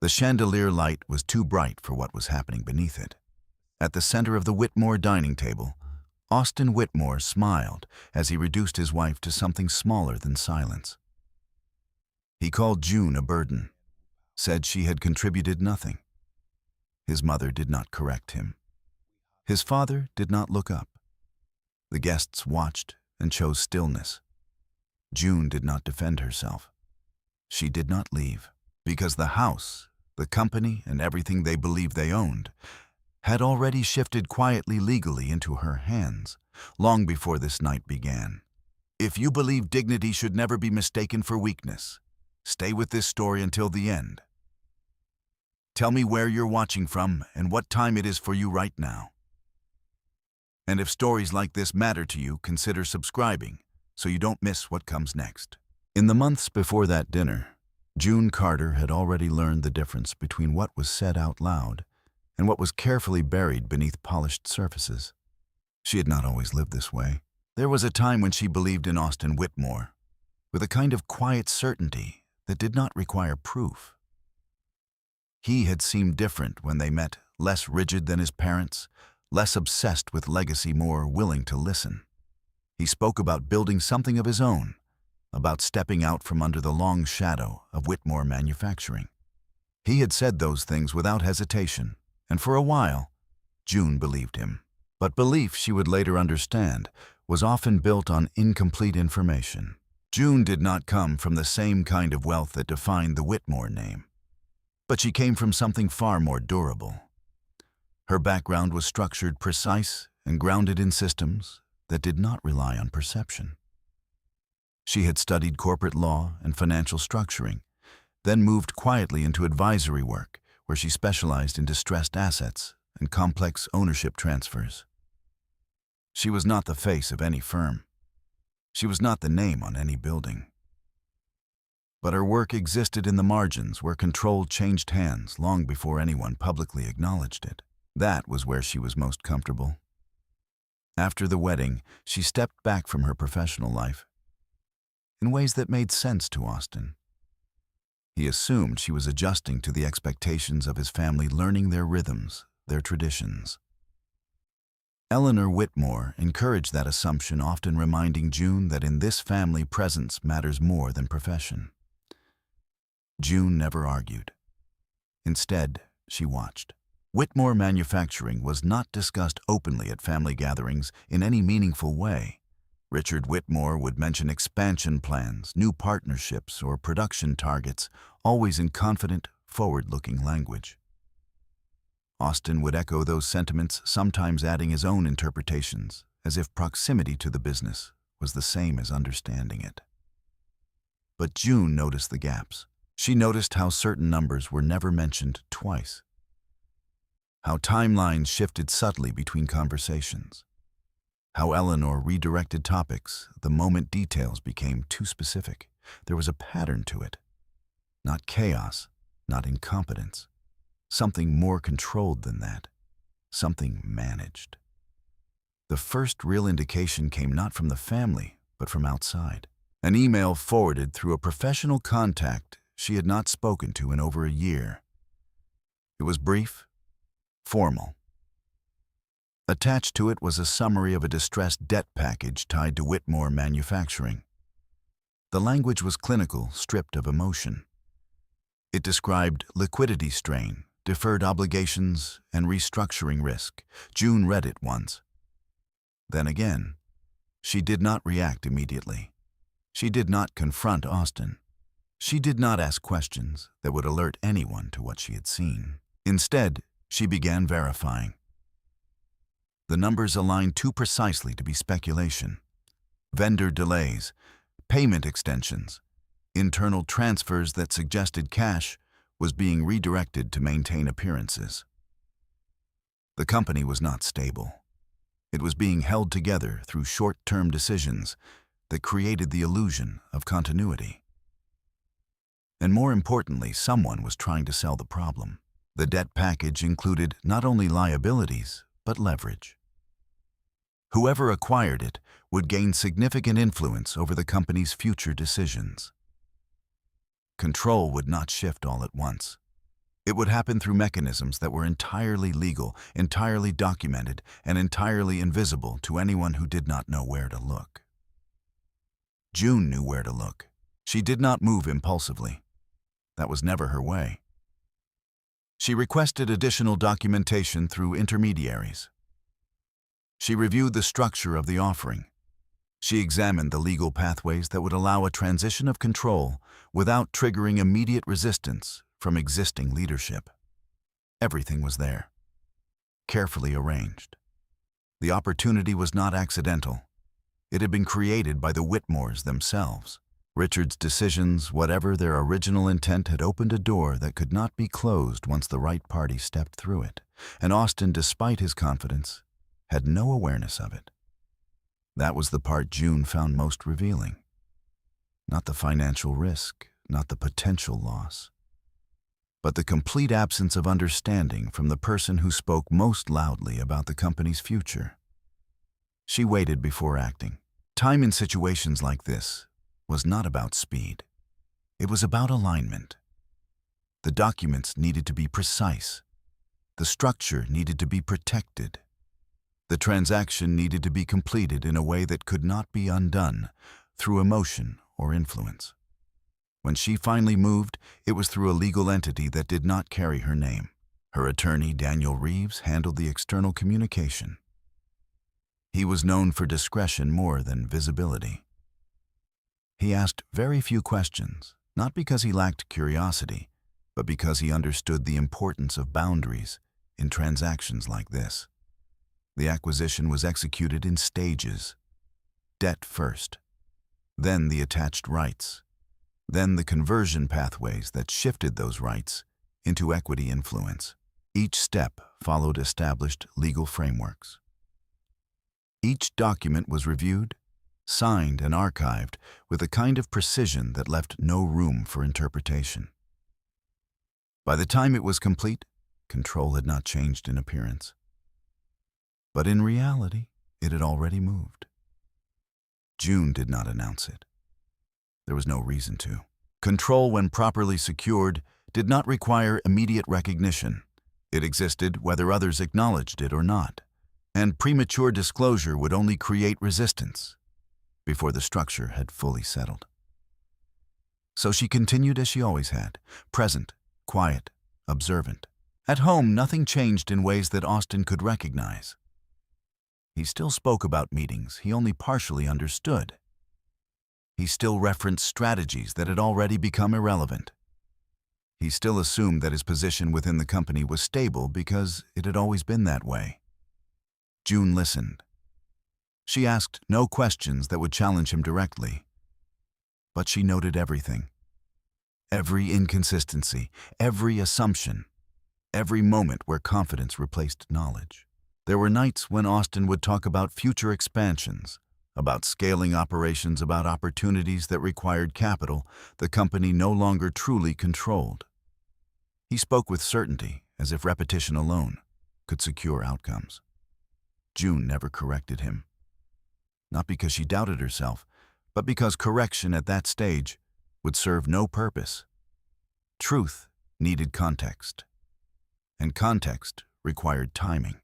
The chandelier light was too bright for what was happening beneath it. At the center of the Whitmore dining table, Austin Whitmore smiled as he reduced his wife to something smaller than silence. He called June a burden, said she had contributed nothing. His mother did not correct him. His father did not look up. The guests watched and chose stillness. June did not defend herself. She did not leave, because the house, the company, and everything they believed they owned had already shifted quietly legally into her hands, long before this night began. If you believe dignity should never be mistaken for weakness, stay with this story until the end. Tell me where you're watching from and what time it is for you right now. And if stories like this matter to you, consider subscribing so you don't miss what comes next. In the months before that dinner, June Carter had already learned the difference between what was said out loud and what was carefully buried beneath polished surfaces. She had not always lived this way. There was a time when she believed in Austin Whitmore, with a kind of quiet certainty that did not require proof. He had seemed different when they met, less rigid than his parents, less obsessed with legacy, more willing to listen. He spoke about building something of his own, about stepping out from under the long shadow of Whitmore Manufacturing. He had said those things without hesitation, and for a while, June believed him. But belief, she would later understand, was often built on incomplete information. June did not come from the same kind of wealth that defined the Whitmore name, but she came from something far more durable. Her background was structured, precise, and grounded in systems that did not rely on perception. She had studied corporate law and financial structuring, then moved quietly into advisory work, where she specialized in distressed assets and complex ownership transfers. She was not the face of any firm. She was not the name on any building. But her work existed in the margins where control changed hands long before anyone publicly acknowledged it. That was where she was most comfortable. After the wedding, she stepped back from her professional life in ways that made sense to Austin. He assumed she was adjusting to the expectations of his family, learning their rhythms, their traditions. Eleanor Whitmore encouraged that assumption, often reminding June that in this family, presence matters more than profession. June never argued. Instead, she watched. Whitmore Manufacturing was not discussed openly at family gatherings in any meaningful way. Richard Whitmore would mention expansion plans, new partnerships, or production targets, always in confident, forward-looking language. Austin would echo those sentiments, sometimes adding his own interpretations, as if proximity to the business was the same as understanding it. But June noticed the gaps. She noticed how certain numbers were never mentioned twice, how timelines shifted subtly between conversations, how Eleanor redirected topics the moment details became too specific. There was a pattern to it. Not chaos, not incompetence. Something more controlled than that. Something managed. The first real indication came not from the family, but from outside. An email forwarded through a professional contact she had not spoken to in over a year. It was brief, formal. Attached to it was a summary of a distressed debt package tied to Whitmore Manufacturing. The language was clinical, stripped of emotion. It described liquidity strain, deferred obligations, and restructuring risk. June read it once. Then again, she did not react immediately. She did not confront Austin. She did not ask questions that would alert anyone to what she had seen. Instead, she began verifying. The numbers aligned too precisely to be speculation. Vendor delays, payment extensions, internal transfers that suggested cash was being redirected to maintain appearances. The company was not stable. It was being held together through short-term decisions that created the illusion of continuity. And more importantly, someone was trying to sell the problem. The debt package included not only liabilities, but leverage. Whoever acquired it would gain significant influence over the company's future decisions. Control would not shift all at once. It would happen through mechanisms that were entirely legal, entirely documented, and entirely invisible to anyone who did not know where to look. June knew where to look. She did not move impulsively. That was never her way. She requested additional documentation through intermediaries. She reviewed the structure of the offering. She examined the legal pathways that would allow a transition of control without triggering immediate resistance from existing leadership. Everything was there, carefully arranged. The opportunity was not accidental. It had been created by the Whitmores themselves. Richard's decisions, whatever their original intent, had opened a door that could not be closed once the right party stepped through it, and Austin, despite his confidence, had no awareness of it. That was the part June found most revealing. Not the financial risk, not the potential loss, but the complete absence of understanding from the person who spoke most loudly about the company's future. She waited before acting. Time in situations like this was not about speed. It was about alignment. The documents needed to be precise. The structure needed to be protected. The transaction needed to be completed in a way that could not be undone through emotion or influence. When she finally moved, it was through a legal entity that did not carry her name. Her attorney, Daniel Reeves, handled the external communication. He was known for discretion more than visibility. He asked very few questions, not because he lacked curiosity, but because he understood the importance of boundaries in transactions like this. The acquisition was executed in stages. Debt first, then the attached rights, then the conversion pathways that shifted those rights into equity influence. Each step followed established legal frameworks. Each document was reviewed, signed, and archived with a kind of precision that left no room for interpretation. By the time it was complete, control had not changed in appearance. But in reality, it had already moved. June did not announce it. There was no reason to. Control, when properly secured, did not require immediate recognition. It existed whether others acknowledged it or not, and premature disclosure would only create resistance before the structure had fully settled. So she continued as she always had, present, quiet, observant. At home, nothing changed in ways that Austin could recognize. He still spoke about meetings he only partially understood. He still referenced strategies that had already become irrelevant. He still assumed that his position within the company was stable because it had always been that way. June listened. She asked no questions that would challenge him directly, but she noted everything. Every inconsistency, every assumption, every moment where confidence replaced knowledge. There were nights when Austin would talk about future expansions, about scaling operations, about opportunities that required capital the company no longer truly controlled. He spoke with certainty, as if repetition alone could secure outcomes. June never corrected him. Not because she doubted herself, but because correction at that stage would serve no purpose. Truth needed context, and context required timing.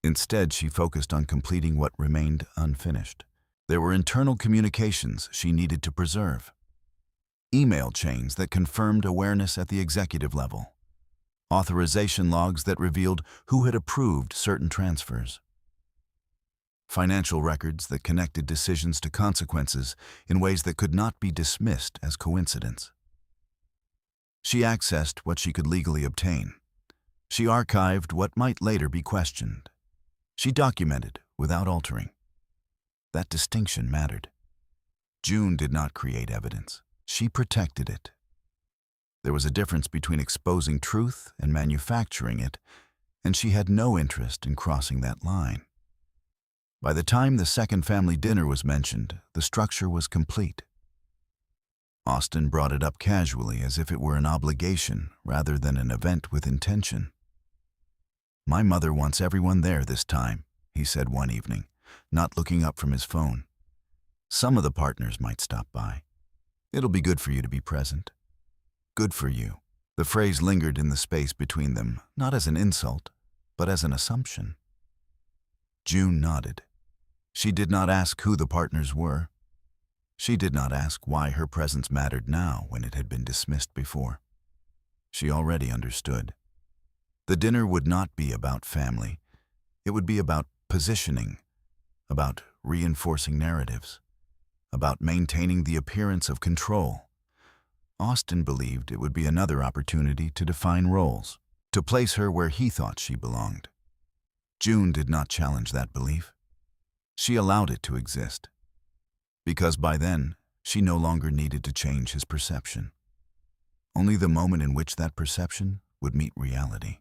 Instead, she focused on completing what remained unfinished. There were internal communications she needed to preserve. Email chains that confirmed awareness at the executive level. Authorization logs that revealed who had approved certain transfers. Financial records that connected decisions to consequences in ways that could not be dismissed as coincidence. She accessed what she could legally obtain. She archived what might later be questioned. She documented without altering. That distinction mattered. June did not create evidence. She protected it. There was a difference between exposing truth and manufacturing it, and she had no interest in crossing that line. By the time the second family dinner was mentioned, the structure was complete. Austin brought it up casually, as if it were an obligation rather than an event with intention. "My mother wants everyone there this time," he said one evening, not looking up from his phone. "Some of the partners might stop by. It'll be good for you to be present. Good for you." The phrase lingered in the space between them, not as an insult, but as an assumption. June nodded. She did not ask who the partners were. She did not ask why her presence mattered now when it had been dismissed before. She already understood. The dinner would not be about family. It would be about positioning, about reinforcing narratives, about maintaining the appearance of control. Austin believed it would be another opportunity to define roles, to place her where he thought she belonged. June did not challenge that belief. She allowed it to exist, because by then, she no longer needed to change his perception. Only the moment in which that perception would meet reality.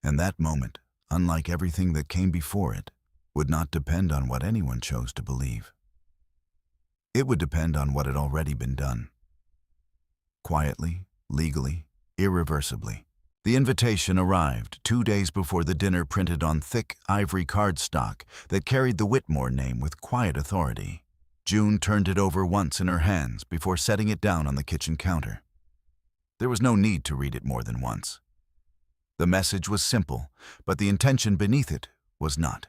And that moment, unlike everything that came before it, would not depend on what anyone chose to believe. It would depend on what had already been done. Quietly, legally, irreversibly. The invitation arrived 2 days before the dinner, printed on thick ivory cardstock that carried the Whitmore name with quiet authority. June turned it over once in her hands before setting it down on the kitchen counter. There was no need to read it more than once. The message was simple, but the intention beneath it was not.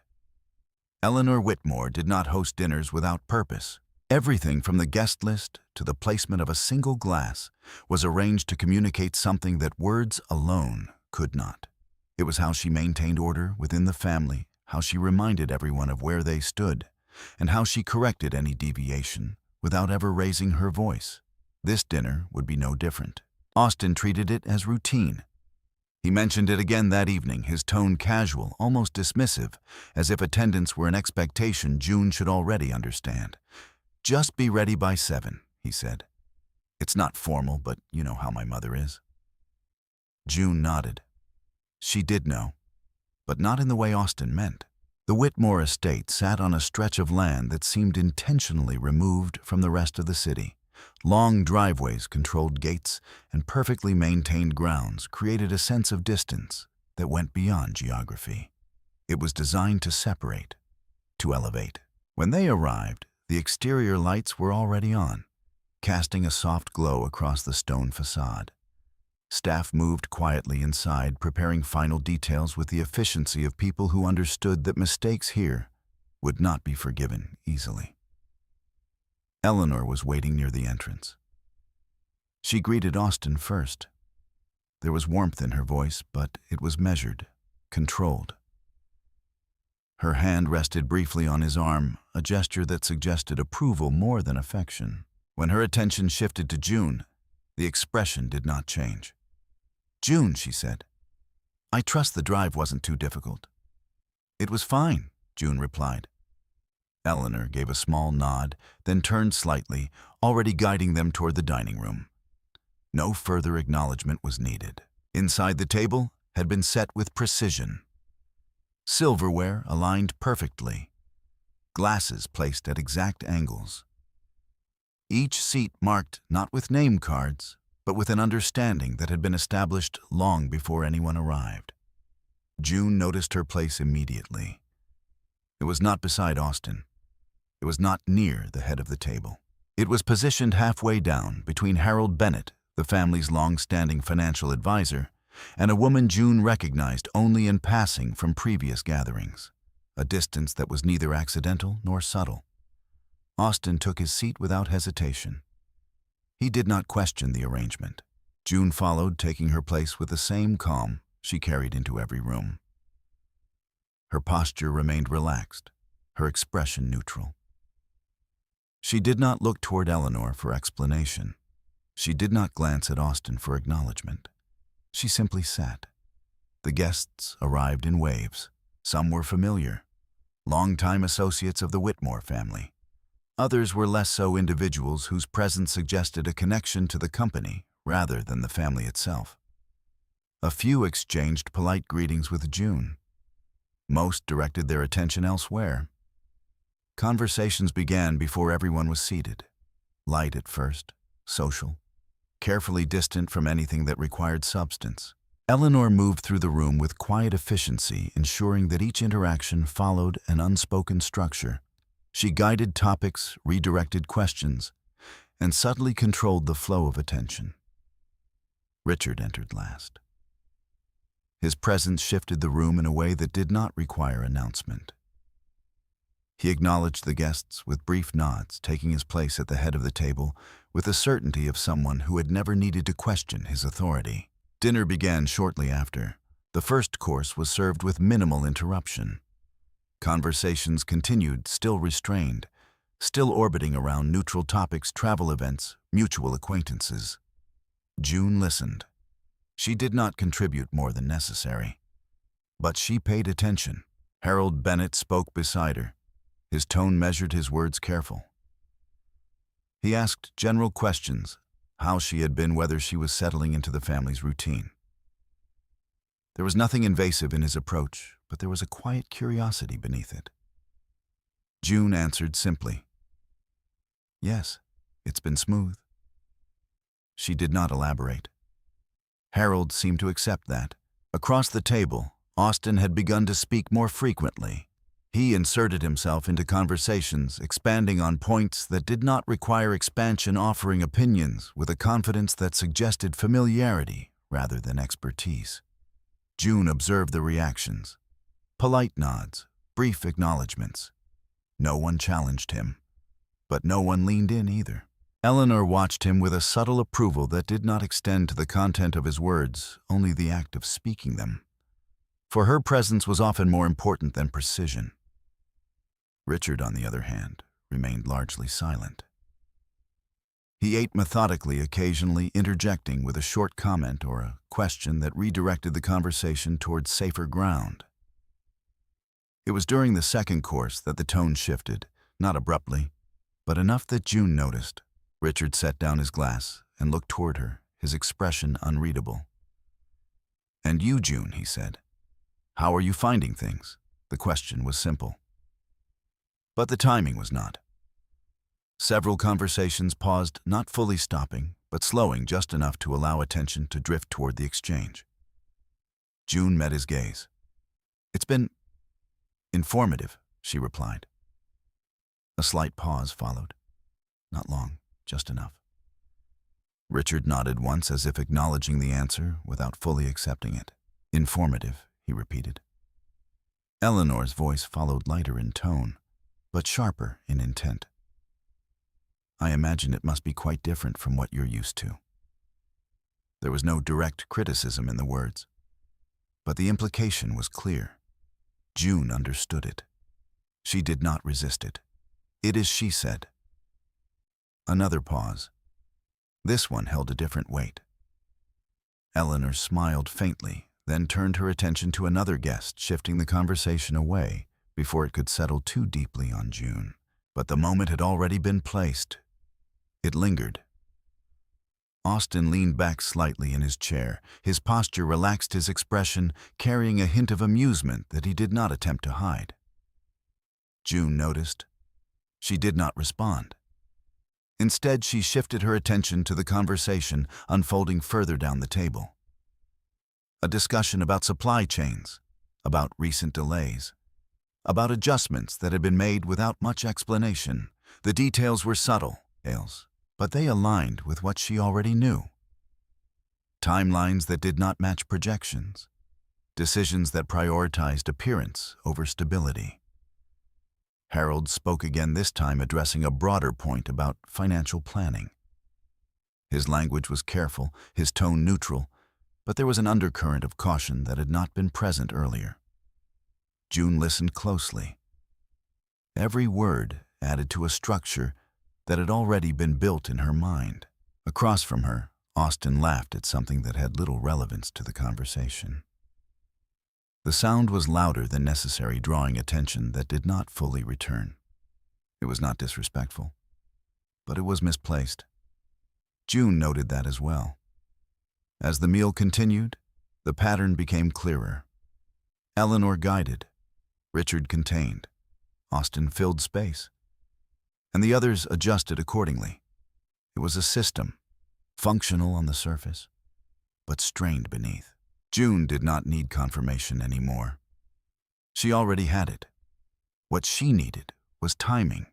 Eleanor Whitmore did not host dinners without purpose. Everything from the guest list to the placement of a single glass was arranged to communicate something that words alone could not. It was how she maintained order within the family, how she reminded everyone of where they stood, and how she corrected any deviation without ever raising her voice. This dinner would be no different. Austin treated it as routine. He mentioned it again that evening, his tone casual, almost dismissive, as if attendance were an expectation June should already understand. "Just be ready by 7, he said. "It's not formal, but you know how my mother is." June nodded. She did know, but not in the way Austin meant. The Whitmore estate sat on a stretch of land that seemed intentionally removed from the rest of the city. Long driveways, controlled gates, and perfectly maintained grounds created a sense of distance that went beyond geography. It was designed to separate, to elevate. When they arrived, the exterior lights were already on, casting a soft glow across the stone facade. Staff moved quietly inside, preparing final details with the efficiency of people who understood that mistakes here would not be forgiven easily. Eleanor was waiting near the entrance. She greeted Austin first. There was warmth in her voice, but it was measured, controlled. Her hand rested briefly on his arm, a gesture that suggested approval more than affection. When her attention shifted to June, the expression did not change. "June," she said, "I trust the drive wasn't too difficult." "It was fine," June replied. Eleanor gave a small nod, then turned slightly, already guiding them toward the dining room. No further acknowledgement was needed. Inside the table had been set with precision. Silverware aligned perfectly. Glasses placed at exact angles. Each seat marked not with name cards, but with an understanding that had been established long before anyone arrived. June noticed her place immediately. It was not beside Austin. It was not near the head of the table. It was positioned halfway down between Harold Bennett, the family's long-standing financial advisor, and a woman June recognized only in passing from previous gatherings, a distance that was neither accidental nor subtle. Austin took his seat without hesitation. He did not question the arrangement. June followed, taking her place with the same calm she carried into every room. Her posture remained relaxed, her expression neutral. She did not look toward Eleanor for explanation. She did not glance at Austin for acknowledgement. She simply sat. The guests arrived in waves. Some were familiar, longtime associates of the Whitmore family. Others were less so, individuals whose presence suggested a connection to the company rather than the family itself. A few exchanged polite greetings with June. Most directed their attention elsewhere. Conversations began before everyone was seated. Light at first, social, carefully distant from anything that required substance. Eleanor moved through the room with quiet efficiency, ensuring that each interaction followed an unspoken structure. She guided topics, redirected questions, and subtly controlled the flow of attention. Richard entered last. His presence shifted the room in a way that did not require announcement. He acknowledged the guests with brief nods, taking his place at the head of the table with the certainty of someone who had never needed to question his authority. Dinner began shortly after. The first course was served with minimal interruption. Conversations continued, still restrained, still orbiting around neutral topics, travel events, mutual acquaintances. June listened. She did not contribute more than necessary. But she paid attention. Harold Bennett spoke beside her. His tone measured, his words careful. He asked general questions, how she had been, whether she was settling into the family's routine. There was nothing invasive in his approach, but there was a quiet curiosity beneath it. June answered simply, "Yes, it's been smooth." She did not elaborate. Harold seemed to accept that. Across the table, Austin had begun to speak more frequently. He inserted himself into conversations, expanding on points that did not require expansion, offering opinions with a confidence that suggested familiarity rather than expertise. June observed the reactions. Polite nods, brief acknowledgments. No one challenged him, but no one leaned in either. Eleanor watched him with a subtle approval that did not extend to the content of his words, only the act of speaking them. For her presence was often more important than precision. Richard, on the other hand, remained largely silent. He ate methodically, occasionally interjecting with a short comment or a question that redirected the conversation towards safer ground. It was during the second course that the tone shifted, not abruptly, but enough that June noticed. Richard set down his glass and looked toward her, his expression unreadable. "And you, June," he said. "How are you finding things?" The question was simple. But the timing was not. Several conversations paused, not fully stopping, but slowing just enough to allow attention to drift toward the exchange. June met his gaze. "It's been informative," she replied. A slight pause followed. Not long. Just enough. Richard nodded once, as if acknowledging the answer without fully accepting it. "Informative," he repeated. Eleanor's voice followed, lighter in tone, but sharper in intent. "I imagine it must be quite different from what you're used to." There was no direct criticism in the words, but the implication was clear. June understood it. She did not resist it. "It is," she said. Another pause. This one held a different weight. Eleanor smiled faintly, then turned her attention to another guest, shifting the conversation away before it could settle too deeply on June. But the moment had already been placed. It lingered. Austin leaned back slightly in his chair. His posture relaxed, his expression carrying a hint of amusement that he did not attempt to hide. June noticed. She did not respond. Instead, she shifted her attention to the conversation unfolding further down the table. A discussion about supply chains, about recent delays, about adjustments that had been made without much explanation. The details were subtle, but they aligned with what she already knew. Timelines that did not match projections, decisions that prioritized appearance over stability. Harold spoke again, this time addressing a broader point about financial planning. His language was careful, his tone neutral, but there was an undercurrent of caution that had not been present earlier. June listened closely. Every word added to a structure that had already been built in her mind. Across from her, Austin laughed at something that had little relevance to the conversation. The sound was louder than necessary, drawing attention that did not fully return. It was not disrespectful, but it was misplaced. June noted that as well. As the meal continued, the pattern became clearer. Eleanor guided, Richard contained, Austin filled space, and the others adjusted accordingly. It was a system, functional on the surface, but strained beneath. June did not need confirmation anymore. She already had it. What she needed was timing.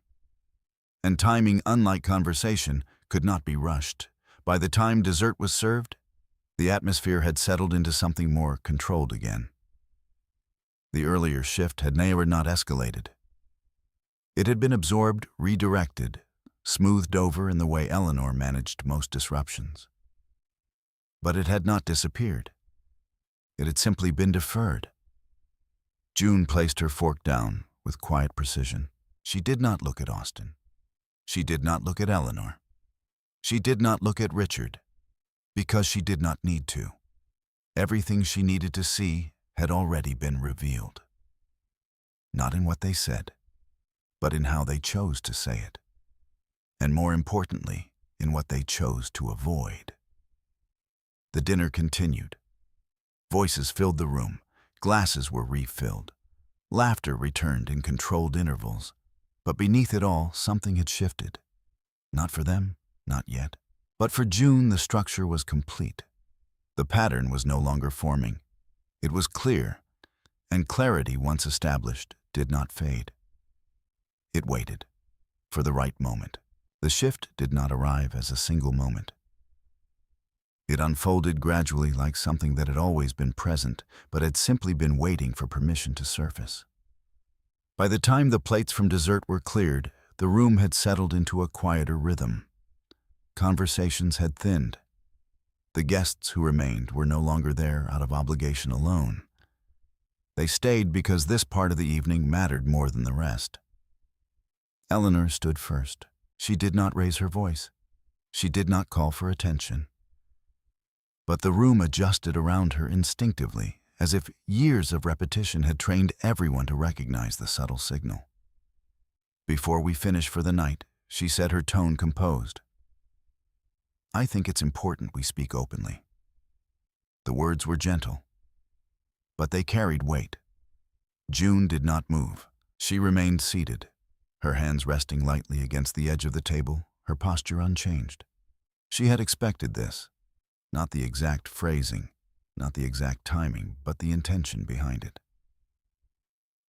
And timing, unlike conversation, could not be rushed. By the time dessert was served, The atmosphere had settled into something more controlled again. The earlier shift had never not escalated. It had been absorbed, redirected, smoothed over in the way Eleanor managed most disruptions. But it had not disappeared. It had simply been deferred. June placed her fork down with quiet precision. She did not look at Austin. She did not look at Eleanor. She did not look at Richard, because she did not need to. Everything she needed to see had already been revealed. Not in what they said, but in how they chose to say it. And more importantly, in what they chose to avoid. The dinner continued. Voices filled the room. Glasses were refilled. Laughter returned in controlled intervals. But beneath it all, something had shifted. Not for them, not yet. But for June, the structure was complete. The pattern was no longer forming. It was clear, and clarity, once established, did not fade. It waited for the right moment. The shift did not arrive as a single moment. It unfolded gradually like something that had always been present, but had simply been waiting for permission to surface. By the time the plates from dessert were cleared, the room had settled into a quieter rhythm. Conversations had thinned. The guests who remained were no longer there out of obligation alone. They stayed because this part of the evening mattered more than the rest. Eleanor stood first. She did not raise her voice. She did not call for attention. But the room adjusted around her instinctively, as if years of repetition had trained everyone to recognize the subtle signal. Before we finish for the night, she said, her tone composed. I think it's important we speak openly. The words were gentle, but they carried weight. June did not move. She remained seated, her hands resting lightly against the edge of the table, her posture unchanged. She had expected this, not the exact phrasing, not the exact timing, but the intention behind it.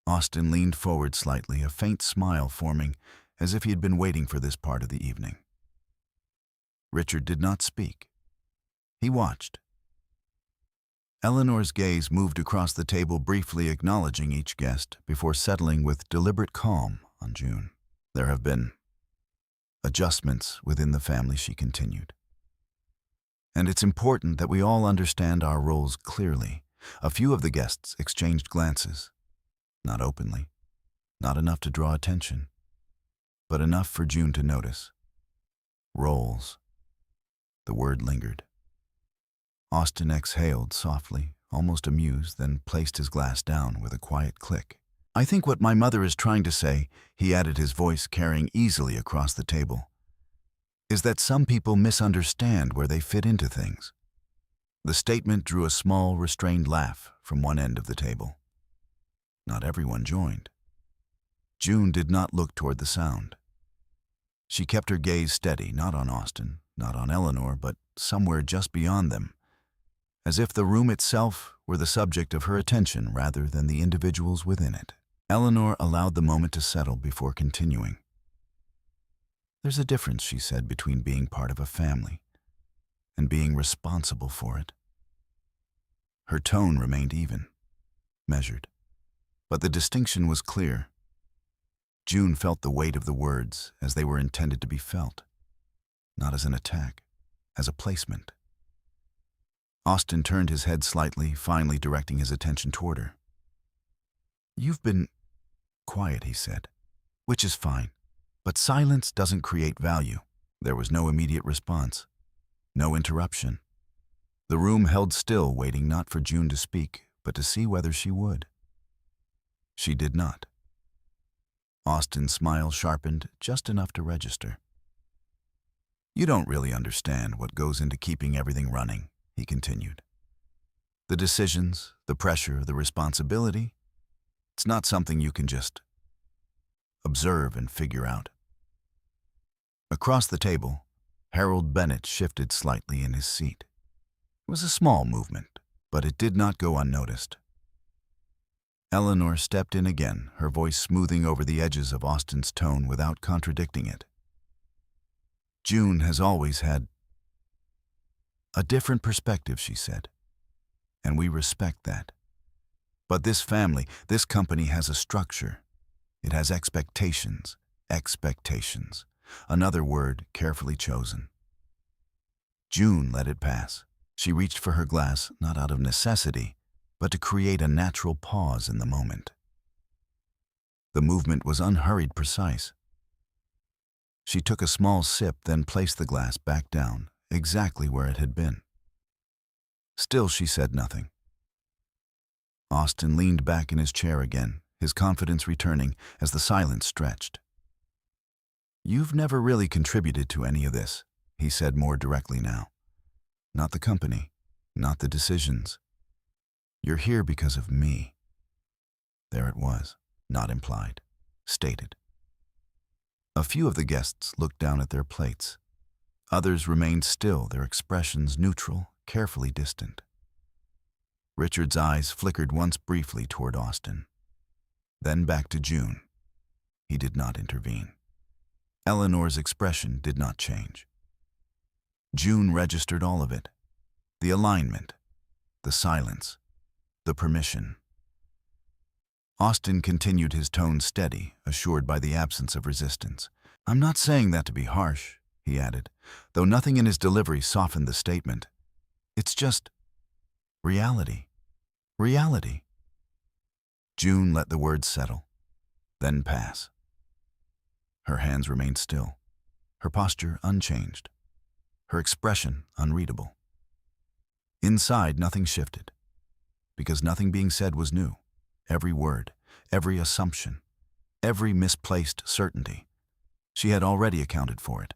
Austin leaned forward slightly, a faint smile forming, as if he had been waiting for this part of the evening. Richard did not speak. He watched. Eleanor's gaze moved across the table, briefly acknowledging each guest before settling with deliberate calm on June. There have been adjustments within the family, she continued. And it's important that we all understand our roles clearly. A few of the guests exchanged glances, not openly, not enough to draw attention, but enough for June to notice. Roles. The word lingered. Austin exhaled softly, almost amused, then placed his glass down with a quiet click. I think what my mother is trying to say, he added, his voice carrying easily across the table, is that some people misunderstand where they fit into things. The statement drew a small, restrained laugh from one end of the table. Not everyone joined. June did not look toward the sound. She kept her gaze steady, not on Austin, not on Eleanor, but somewhere just beyond them, as if the room itself were the subject of her attention rather than the individuals within it. Eleanor allowed the moment to settle before continuing. There's a difference, she said, between being part of a family and being responsible for it. Her tone remained even, measured, but the distinction was clear. June felt the weight of the words as they were intended to be felt, not as an attack, as a placement. Austin turned his head slightly, finally directing his attention toward her. You've been quiet, he said, which is fine, but silence doesn't create value. There was no immediate response, no interruption. The room held still, waiting not for June to speak, but to see whether she would. She did not. Austin's smile sharpened just enough to register. You don't really understand what goes into keeping everything running, he continued. The decisions, the pressure, the responsibility, it's not something you can just observe and figure out. Across the table, Harold Bennett shifted slightly in his seat. It was a small movement, but it did not go unnoticed. Eleanor stepped in again, her voice smoothing over the edges of Austin's tone without contradicting it. June has always had A different perspective, she said. And we respect that. But this family, this company has a structure. It has expectations. Expectations. Another word carefully chosen. June let it pass. She reached for her glass, not out of necessity, but to create a natural pause in the moment. The movement was unhurried, precise. She took a small sip, then placed the glass back down, exactly where it had been. Still, she said nothing. Austin leaned back in his chair again, his confidence returning as the silence stretched. "You've never really contributed to any of this," he said more directly now. "Not the company, not the decisions. You're here because of me." There it was, not implied, stated. A few of the guests looked down at their plates. Others remained still, their expressions neutral, carefully distant. Richard's eyes flickered once briefly toward Austin, then back to June. He did not intervene. Eleanor's expression did not change. June registered all of it. The alignment, the silence, the permission. Austin continued, his tone steady, assured by the absence of resistance. "I'm not saying that to be harsh," he added, though nothing in his delivery softened the statement. "It's just reality. Reality." June let the words settle, then pass. Her hands remained still, her posture unchanged, her expression unreadable. Inside, nothing shifted, because nothing being said was new. Every word, every assumption, every misplaced certainty, she had already accounted for it.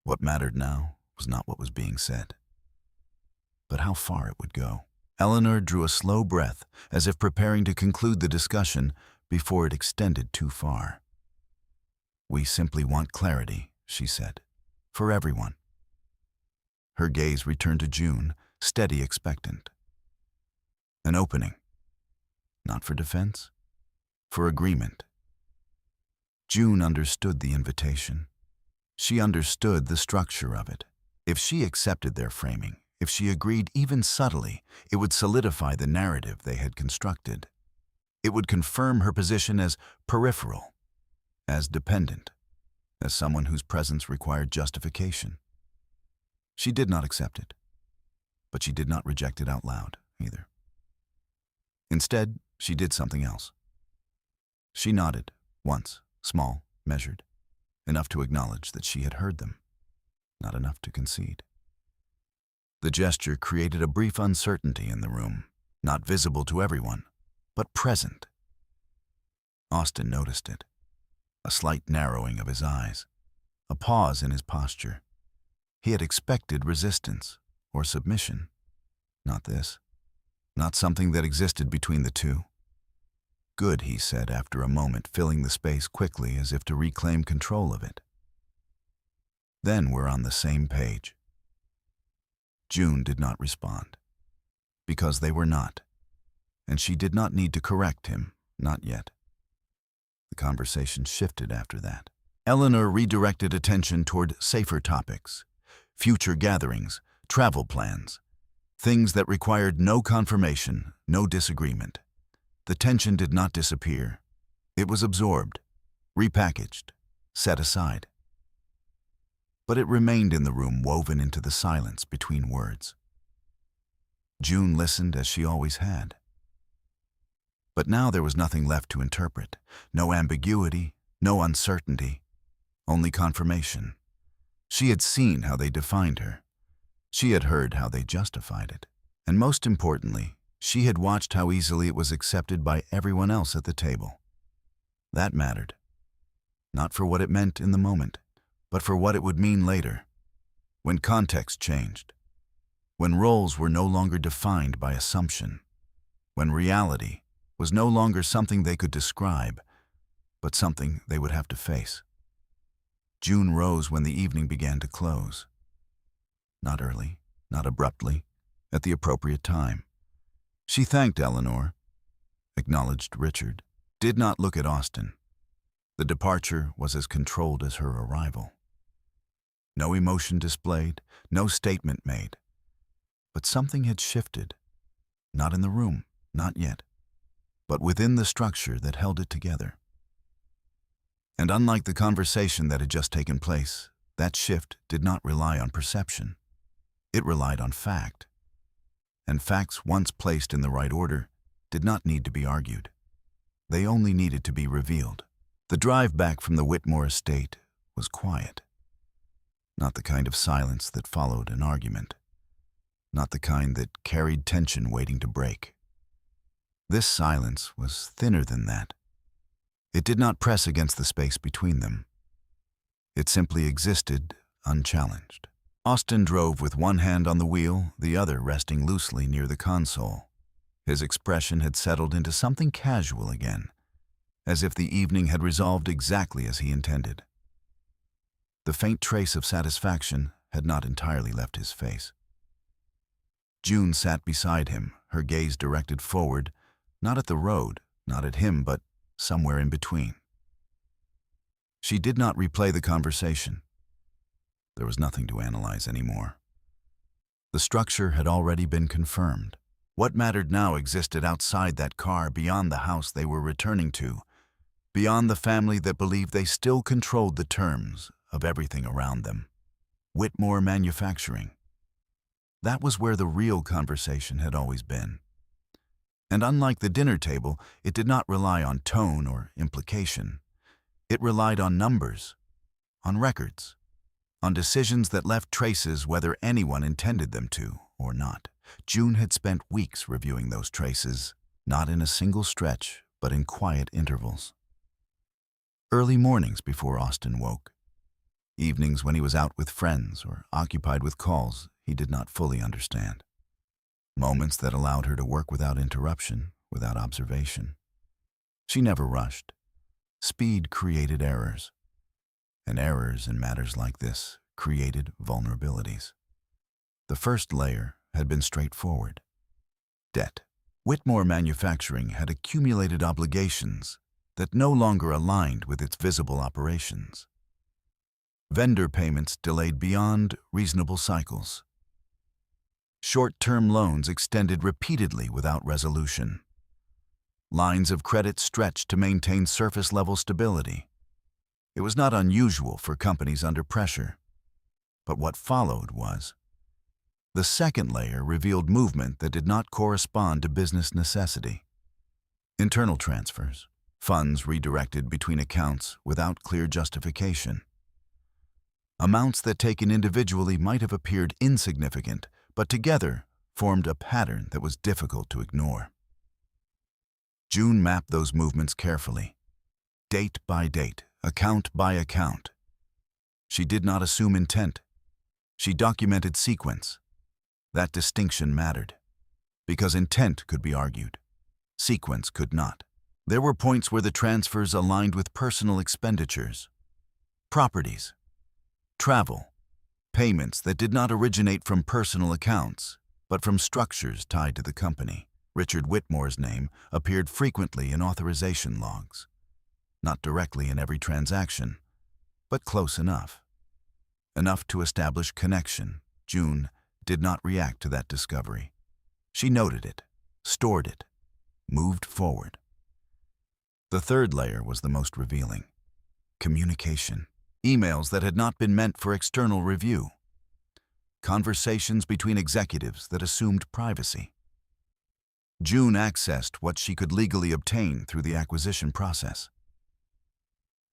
What mattered now was not what was being said, but how far it would go. Eleanor drew a slow breath, as if preparing to conclude the discussion before it extended too far. "We simply want clarity," she said, "for everyone." Her gaze returned to June, steady, expectant. An opening. Not for defense, for agreement. June understood the invitation. She understood the structure of it. If she accepted their framing, if she agreed even subtly, it would solidify the narrative they had constructed. It would confirm her position as peripheral, as dependent, as someone whose presence required justification. She did not accept it, but she did not reject it out loud either. Instead, she did something else. She nodded, once, small, measured, enough to acknowledge that she had heard them, not enough to concede. The gesture created a brief uncertainty in the room, not visible to everyone, but present. Austin noticed it, a slight narrowing of his eyes, a pause in his posture. He had expected resistance or submission. Not this, not something that existed between the two. "Good," he said after a moment, filling the space quickly as if to reclaim control of it. "Then we're on the same page." June did not respond, because they were not, and she did not need to correct him, not yet. The conversation shifted after that. Eleanor redirected attention toward safer topics, future gatherings, travel plans, things that required no confirmation, no disagreement. The tension did not disappear. It was absorbed, repackaged, set aside. But it remained in the room, woven into the silence between words. June listened as she always had. But now there was nothing left to interpret, no ambiguity, no uncertainty, only confirmation. She had seen how they defined her. She had heard how they justified it. And most importantly, she had watched how easily it was accepted by everyone else at the table. That mattered. Not for what it meant in the moment, but for what it would mean later, when context changed, when roles were no longer defined by assumption, when reality was no longer something they could describe, but something they would have to face. June rose when the evening began to close. Not early, not abruptly, at the appropriate time. She thanked Eleanor, acknowledged Richard, did not look at Austin. The departure was as controlled as her arrival. No emotion displayed, no statement made, But something had shifted. Not in the room, not yet, but within the structure that held it together. And unlike the conversation that had just taken place, that shift did not rely on perception. It relied on fact. And facts once placed in the right order did not need to be argued. They only needed to be revealed. The drive back from the Whitmore estate was quiet. Not the kind of silence that followed an argument. Not the kind that carried tension waiting to break. This silence was thinner than that. It did not press against the space between them. It simply existed unchallenged. Austin drove with one hand on the wheel, the other resting loosely near the console. His expression had settled into something casual again, as if the evening had resolved exactly as he intended. The faint trace of satisfaction had not entirely left his face. June sat beside him, her gaze directed forward, not at the road, not at him, but somewhere in between. She did not replay the conversation. There was nothing to analyze anymore. The structure had already been confirmed. What mattered now existed outside that car, beyond the house they were returning to, beyond the family that believed they still controlled the terms of everything around them. Whitmore Manufacturing. That was where the real conversation had always been. And unlike the dinner table, it did not rely on tone or implication. It relied on numbers, on records, on decisions that left traces whether anyone intended them to or not. June had spent weeks reviewing those traces, not in a single stretch, but in quiet intervals. Early mornings before Austin woke. Evenings when he was out with friends or occupied with calls he did not fully understand. Moments that allowed her to work without interruption, without observation. She never rushed. Speed created errors. And errors in matters like this created vulnerabilities. The first layer had been straightforward. Debt. Whitmore Manufacturing had accumulated obligations that no longer aligned with its visible operations. Vendor payments delayed beyond reasonable cycles. Short-term loans extended repeatedly without resolution. Lines of credit stretched to maintain surface-level stability. It was not unusual for companies under pressure. But what followed was, the second layer revealed movement that did not correspond to business necessity. Internal transfers, funds redirected between accounts without clear justification. Amounts that taken individually might have appeared insignificant, but together formed a pattern that was difficult to ignore. June mapped those movements carefully, date by date, account by account. She did not assume intent. She documented sequence. That distinction mattered, because intent could be argued. Sequence could not. There were points where the transfers aligned with personal expenditures, properties, travel, payments that did not originate from personal accounts, but from structures tied to the company. Richard Whitmore's name appeared frequently in authorization logs. Not directly in every transaction, but close enough. Enough to establish connection. June did not react to that discovery. She noted it, stored it, moved forward. The third layer was the most revealing. Communication. Emails that had not been meant for external review. Conversations between executives that assumed privacy. June accessed what she could legally obtain through the acquisition process.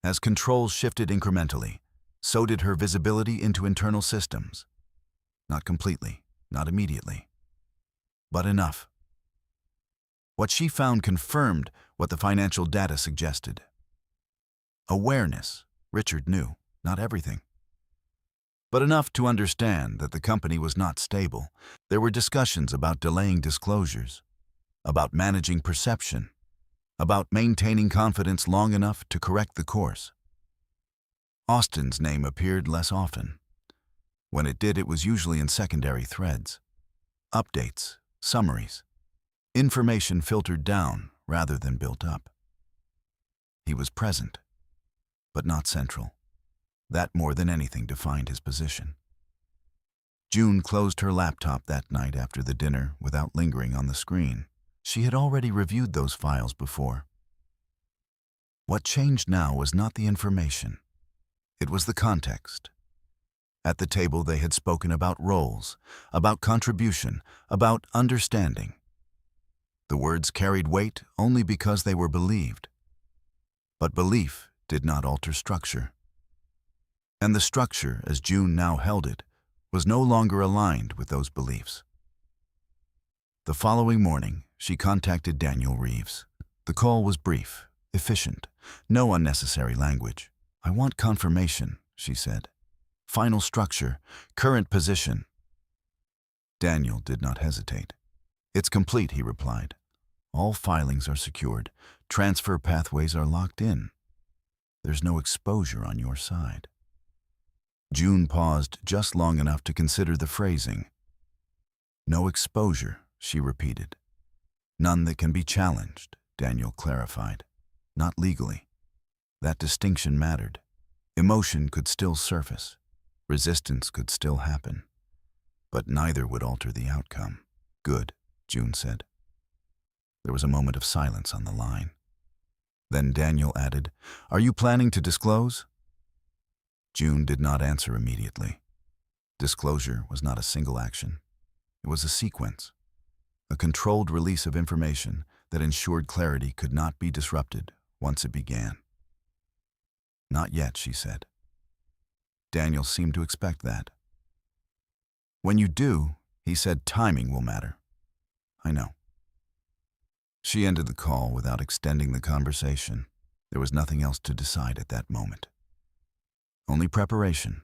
As controls shifted incrementally, so did her visibility into internal systems. Not completely, not immediately, but enough. What she found confirmed what the financial data suggested. Awareness, Richard knew, not everything. But enough to understand that the company was not stable. There were discussions about delaying disclosures, about managing perception, about maintaining confidence long enough to correct the course. Austin's name appeared less often. When it did, it was usually in secondary threads. Updates, summaries, information filtered down rather than built up. He was present, but not central. That more than anything defined his position. June closed her laptop that night after the dinner without lingering on the screen. She had already reviewed those files before. What changed now was not the information. It was the context. At the table they had spoken about roles, about contribution, about understanding. The words carried weight only because they were believed. But belief did not alter structure. And the structure, as June now held it, was no longer aligned with those beliefs. The following morning, she contacted Daniel Reeves. The call was brief, efficient, no unnecessary language. "I want confirmation," she said. "Final structure, current position." Daniel did not hesitate. "It's complete," he replied. "All filings are secured. Transfer pathways are locked in. There's no exposure on your side." June paused just long enough to consider the phrasing. "No exposure," she repeated. "None that can be challenged," Daniel clarified. "Not legally." That distinction mattered. Emotion could still surface. Resistance could still happen. But neither would alter the outcome. "Good," June said. There was a moment of silence on the line. Then Daniel added, "Are you planning to disclose?" June did not answer immediately. Disclosure was not a single action. It was a sequence, a controlled release of information that ensured clarity could not be disrupted once it began. "Not yet," she said. Daniel seemed to expect that. "When you do," he said, "timing will matter." "I know." She ended the call without extending the conversation. There was nothing else to decide at that moment. Only preparation.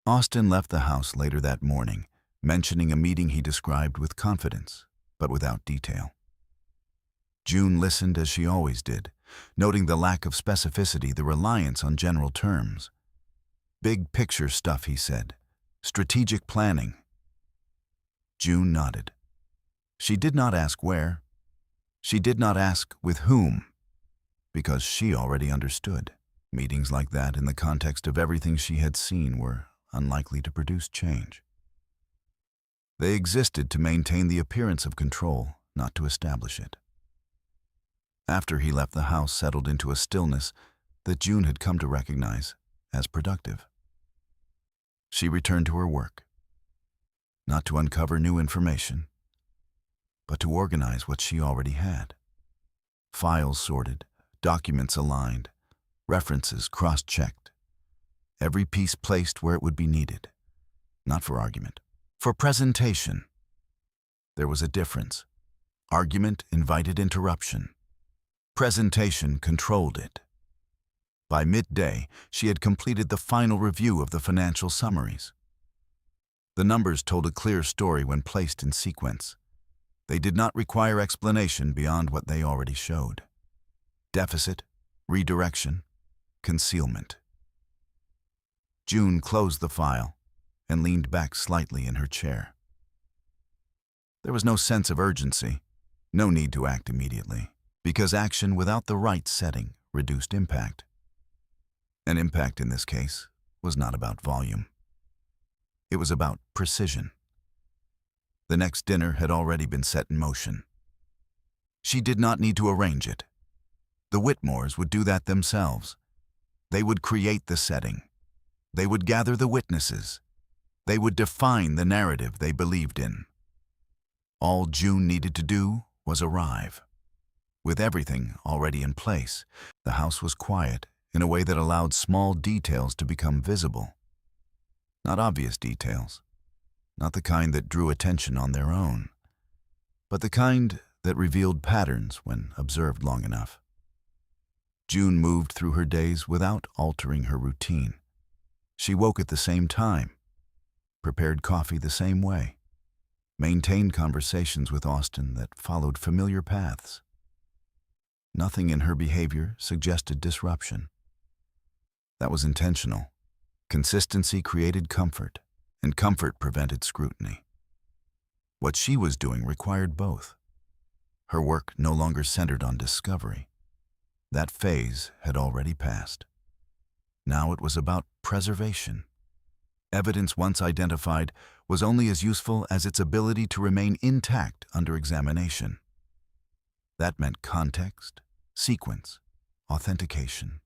Austin left the house later that morning, mentioning a meeting he described with confidence, but without detail. June listened as she always did, noting the lack of specificity, the reliance on general terms. "Big picture stuff," he said. "Strategic planning." June nodded. She did not ask where. She did not ask with whom, because she already understood. Meetings like that, in the context of everything she had seen, were unlikely to produce change. They existed to maintain the appearance of control, not to establish it. After he left, the house settled into a stillness that June had come to recognize as productive. She returned to her work, not to uncover new information, but to organize what she already had. Files sorted, documents aligned, references cross-checked. Every piece placed where it would be needed, not for argument, for presentation. There was a difference. Argument invited interruption. Presentation controlled it. By midday, she had completed the final review of the financial summaries. The numbers told a clear story when placed in sequence. They did not require explanation beyond what they already showed. Deficit, redirection, concealment. June closed the file and leaned back slightly in her chair. There was no sense of urgency, no need to act immediately, because action without the right setting reduced impact. And impact in this case was not about volume. It was about precision. The next dinner had already been set in motion. She did not need to arrange it. The Whitmores would do that themselves. They would create the setting. They would gather the witnesses. They would define the narrative they believed in. All June needed to do was arrive. With everything already in place, the house was quiet in a way that allowed small details to become visible. Not obvious details, not the kind that drew attention on their own, but the kind that revealed patterns when observed long enough. June moved through her days without altering her routine. She woke at the same time, prepared coffee the same way, maintained conversations with Austin that followed familiar paths. Nothing in her behavior suggested disruption. That was intentional. Consistency created comfort, and comfort prevented scrutiny. What she was doing required both. Her work no longer centered on discovery. That phase had already passed. Now it was about preservation. Evidence once identified was only as useful as its ability to remain intact under examination. That meant context, sequence, authentication.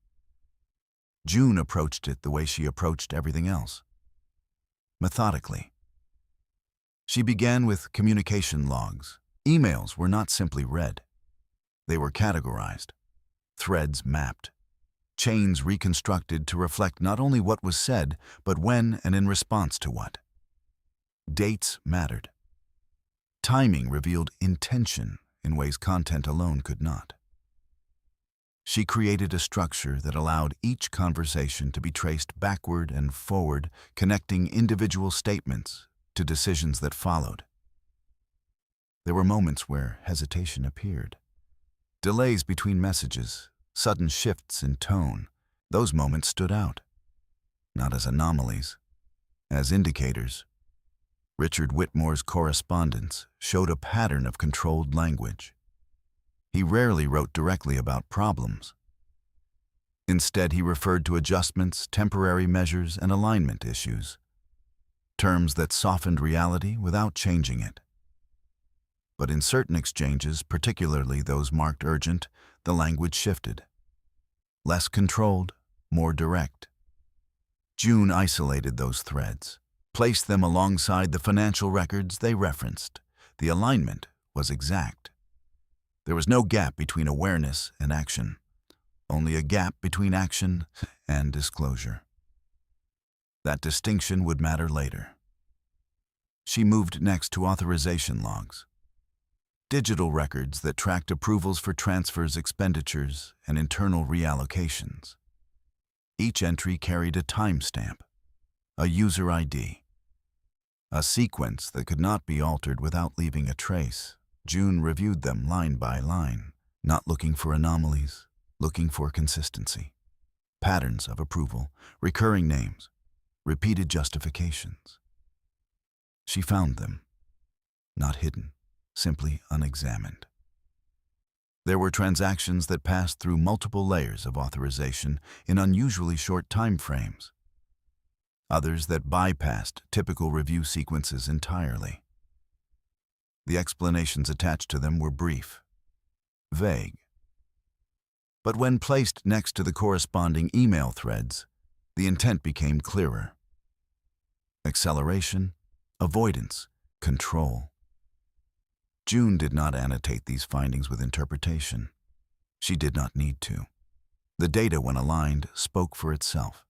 June approached it the way she approached everything else. Methodically. She began with communication logs. Emails were not simply read. They were categorized, threads mapped, chains reconstructed to reflect not only what was said, but when and in response to what. Dates mattered. Timing revealed intention in ways content alone could not. She created a structure that allowed each conversation to be traced backward and forward, connecting individual statements to decisions that followed. There were moments where hesitation appeared. Delays between messages, sudden shifts in tone. Those moments stood out, not as anomalies, as indicators. Richard Whitmore's correspondence showed a pattern of controlled language. He rarely wrote directly about problems. Instead, he referred to adjustments, temporary measures, and alignment issues, terms that softened reality without changing it. But in certain exchanges, particularly those marked urgent, the language shifted. Less controlled, more direct. June isolated those threads, placed them alongside the financial records they referenced. The alignment was exact. There was no gap between awareness and action, only a gap between action and disclosure. That distinction would matter later. She moved next to authorization logs, digital records that tracked approvals for transfers, expenditures, and internal reallocations. Each entry carried a timestamp, a user ID, a sequence that could not be altered without leaving a trace. June reviewed them line by line, not looking for anomalies, looking for consistency. Patterns of approval, recurring names, repeated justifications. She found them, not hidden, simply unexamined. There were transactions that passed through multiple layers of authorization in unusually short time frames. Others that bypassed typical review sequences entirely. The explanations attached to them were brief, vague. But when placed next to the corresponding email threads, the intent became clearer. Acceleration, avoidance, control. June did not annotate these findings with interpretation. She did not need to. The data, when aligned, spoke for itself.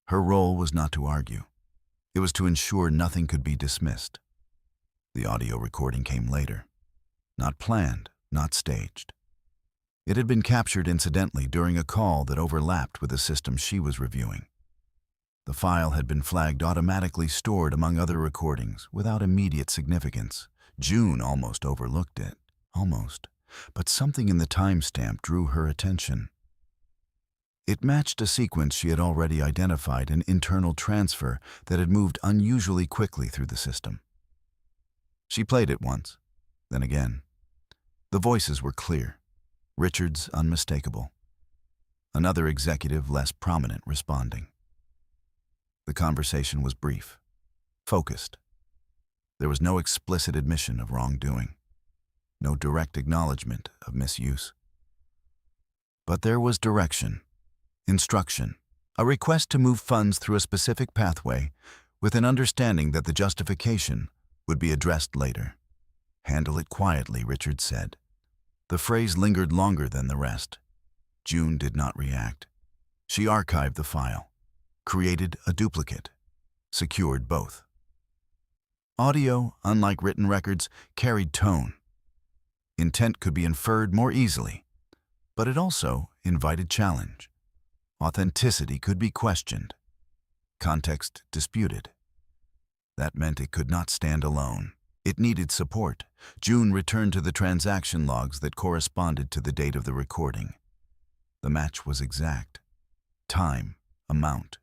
Her role was not to argue. It was to ensure nothing could be dismissed. The audio recording came later. Not planned, not staged. It had been captured incidentally during a call that overlapped with the system she was reviewing. The file had been flagged automatically stored among other recordings without immediate significance. June almost overlooked it. Almost. But something in the timestamp drew her attention. It matched a sequence she had already identified, an internal transfer that had moved unusually quickly through the system. She played it once, then again. The voices were clear, Richard's unmistakable. Another executive less prominent responding. The conversation was brief, focused. There was no explicit admission of wrongdoing, no direct acknowledgement of misuse. But there was direction, instruction, a request to move funds through a specific pathway with an understanding that the justification would be addressed later. Handle it quietly, Richard said. The phrase lingered longer than the rest. June did not react. She archived the file, created a duplicate, secured both. Audio, unlike written records, carried tone. Intent could be inferred more easily, but it also invited challenge. Authenticity could be questioned, context disputed. That meant it could not stand alone. It needed support. June returned to the transaction logs that corresponded to the date of the recording. The match was exact. Time, amount,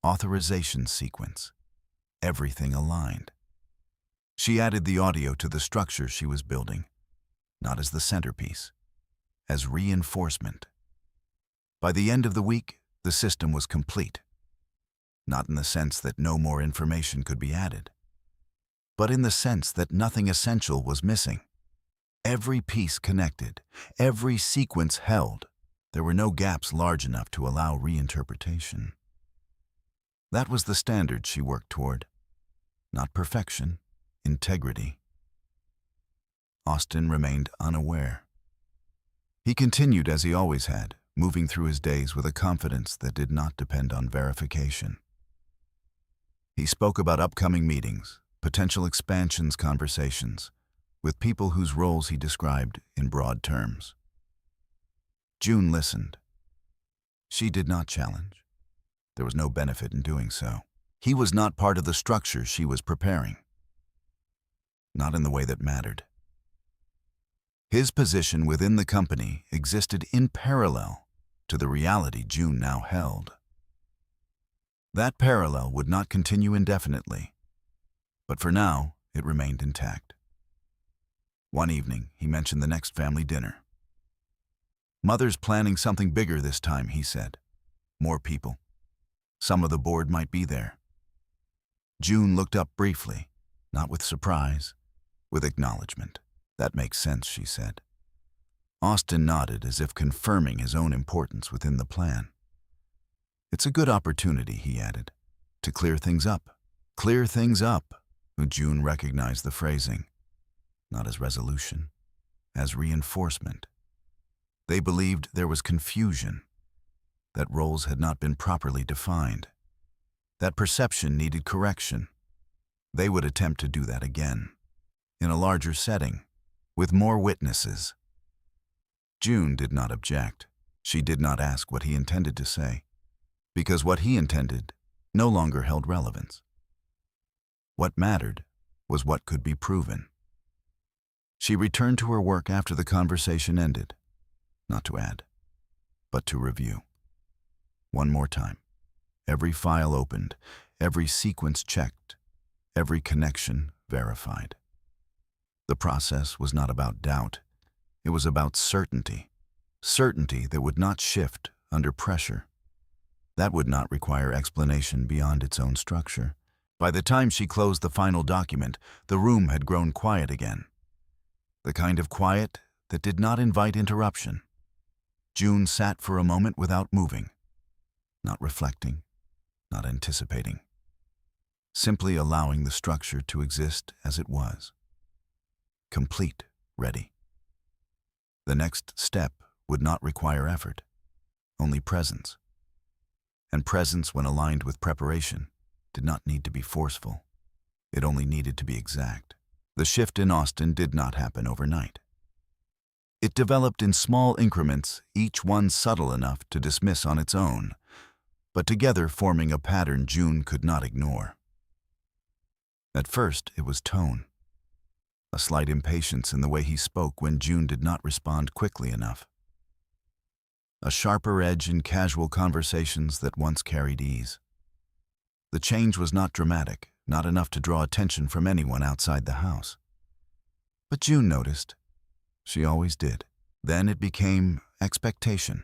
authorization sequence. Everything aligned. She added the audio to the structure she was building, not as the centerpiece, as reinforcement. By the end of the week, the system was complete. not in the sense that no more information could be added, but in the sense that nothing essential was missing. Every piece connected, every sequence held. There were no gaps large enough to allow reinterpretation. That was the standard she worked toward. Not perfection, integrity. Austin remained unaware. He continued as he always had, moving through his days with a confidence that did not depend on verification. He spoke about upcoming meetings, potential expansions conversations, with people whose roles he described in broad terms. June listened. She did not challenge. There was no benefit in doing so. He was not part of the structure she was preparing. Not in the way that mattered. His position within the company existed in parallel to the reality June now held. That parallel would not continue indefinitely, but for now it remained intact. One evening, he mentioned the next family dinner. "Mother's planning something bigger this time," he said. "More people. Some of the board might be there." June looked up briefly, not with surprise, with acknowledgement. "That makes sense," she said. Austin nodded as if confirming his own importance within the plan. "It's a good opportunity," he added, "to clear things up." Clear things up. June recognized the phrasing, not as resolution, as reinforcement. They believed there was confusion, that roles had not been properly defined, that perception needed correction. They would attempt to do that again, in a larger setting, with more witnesses. June did not object. She did not ask what he intended to say, because what he intended no longer held relevance. What mattered was what could be proven. She returned to her work after the conversation ended, not to add, but to review. One more time. Every file opened, every sequence checked, every connection verified. The process was not about doubt. It was about certainty. Certainty that would not shift under pressure. That would not require explanation beyond its own structure. By the time she closed the final document, the room had grown quiet again. The kind of quiet that did not invite interruption. June sat for a moment without moving, not reflecting, not anticipating, simply allowing the structure to exist as it was. Complete, ready. The next step would not require effort, only presence. And presence, when aligned with preparation, did not need to be forceful. It only needed to be exact. The shift in Austin did not happen overnight. It developed in small increments, each one subtle enough to dismiss on its own, but together forming a pattern June could not ignore. At first, it was tone. A slight impatience in the way he spoke when June did not respond quickly enough. A sharper edge in casual conversations that once carried ease. The change was not dramatic, not enough to draw attention from anyone outside the house. But June noticed. She always did. Then it became expectation.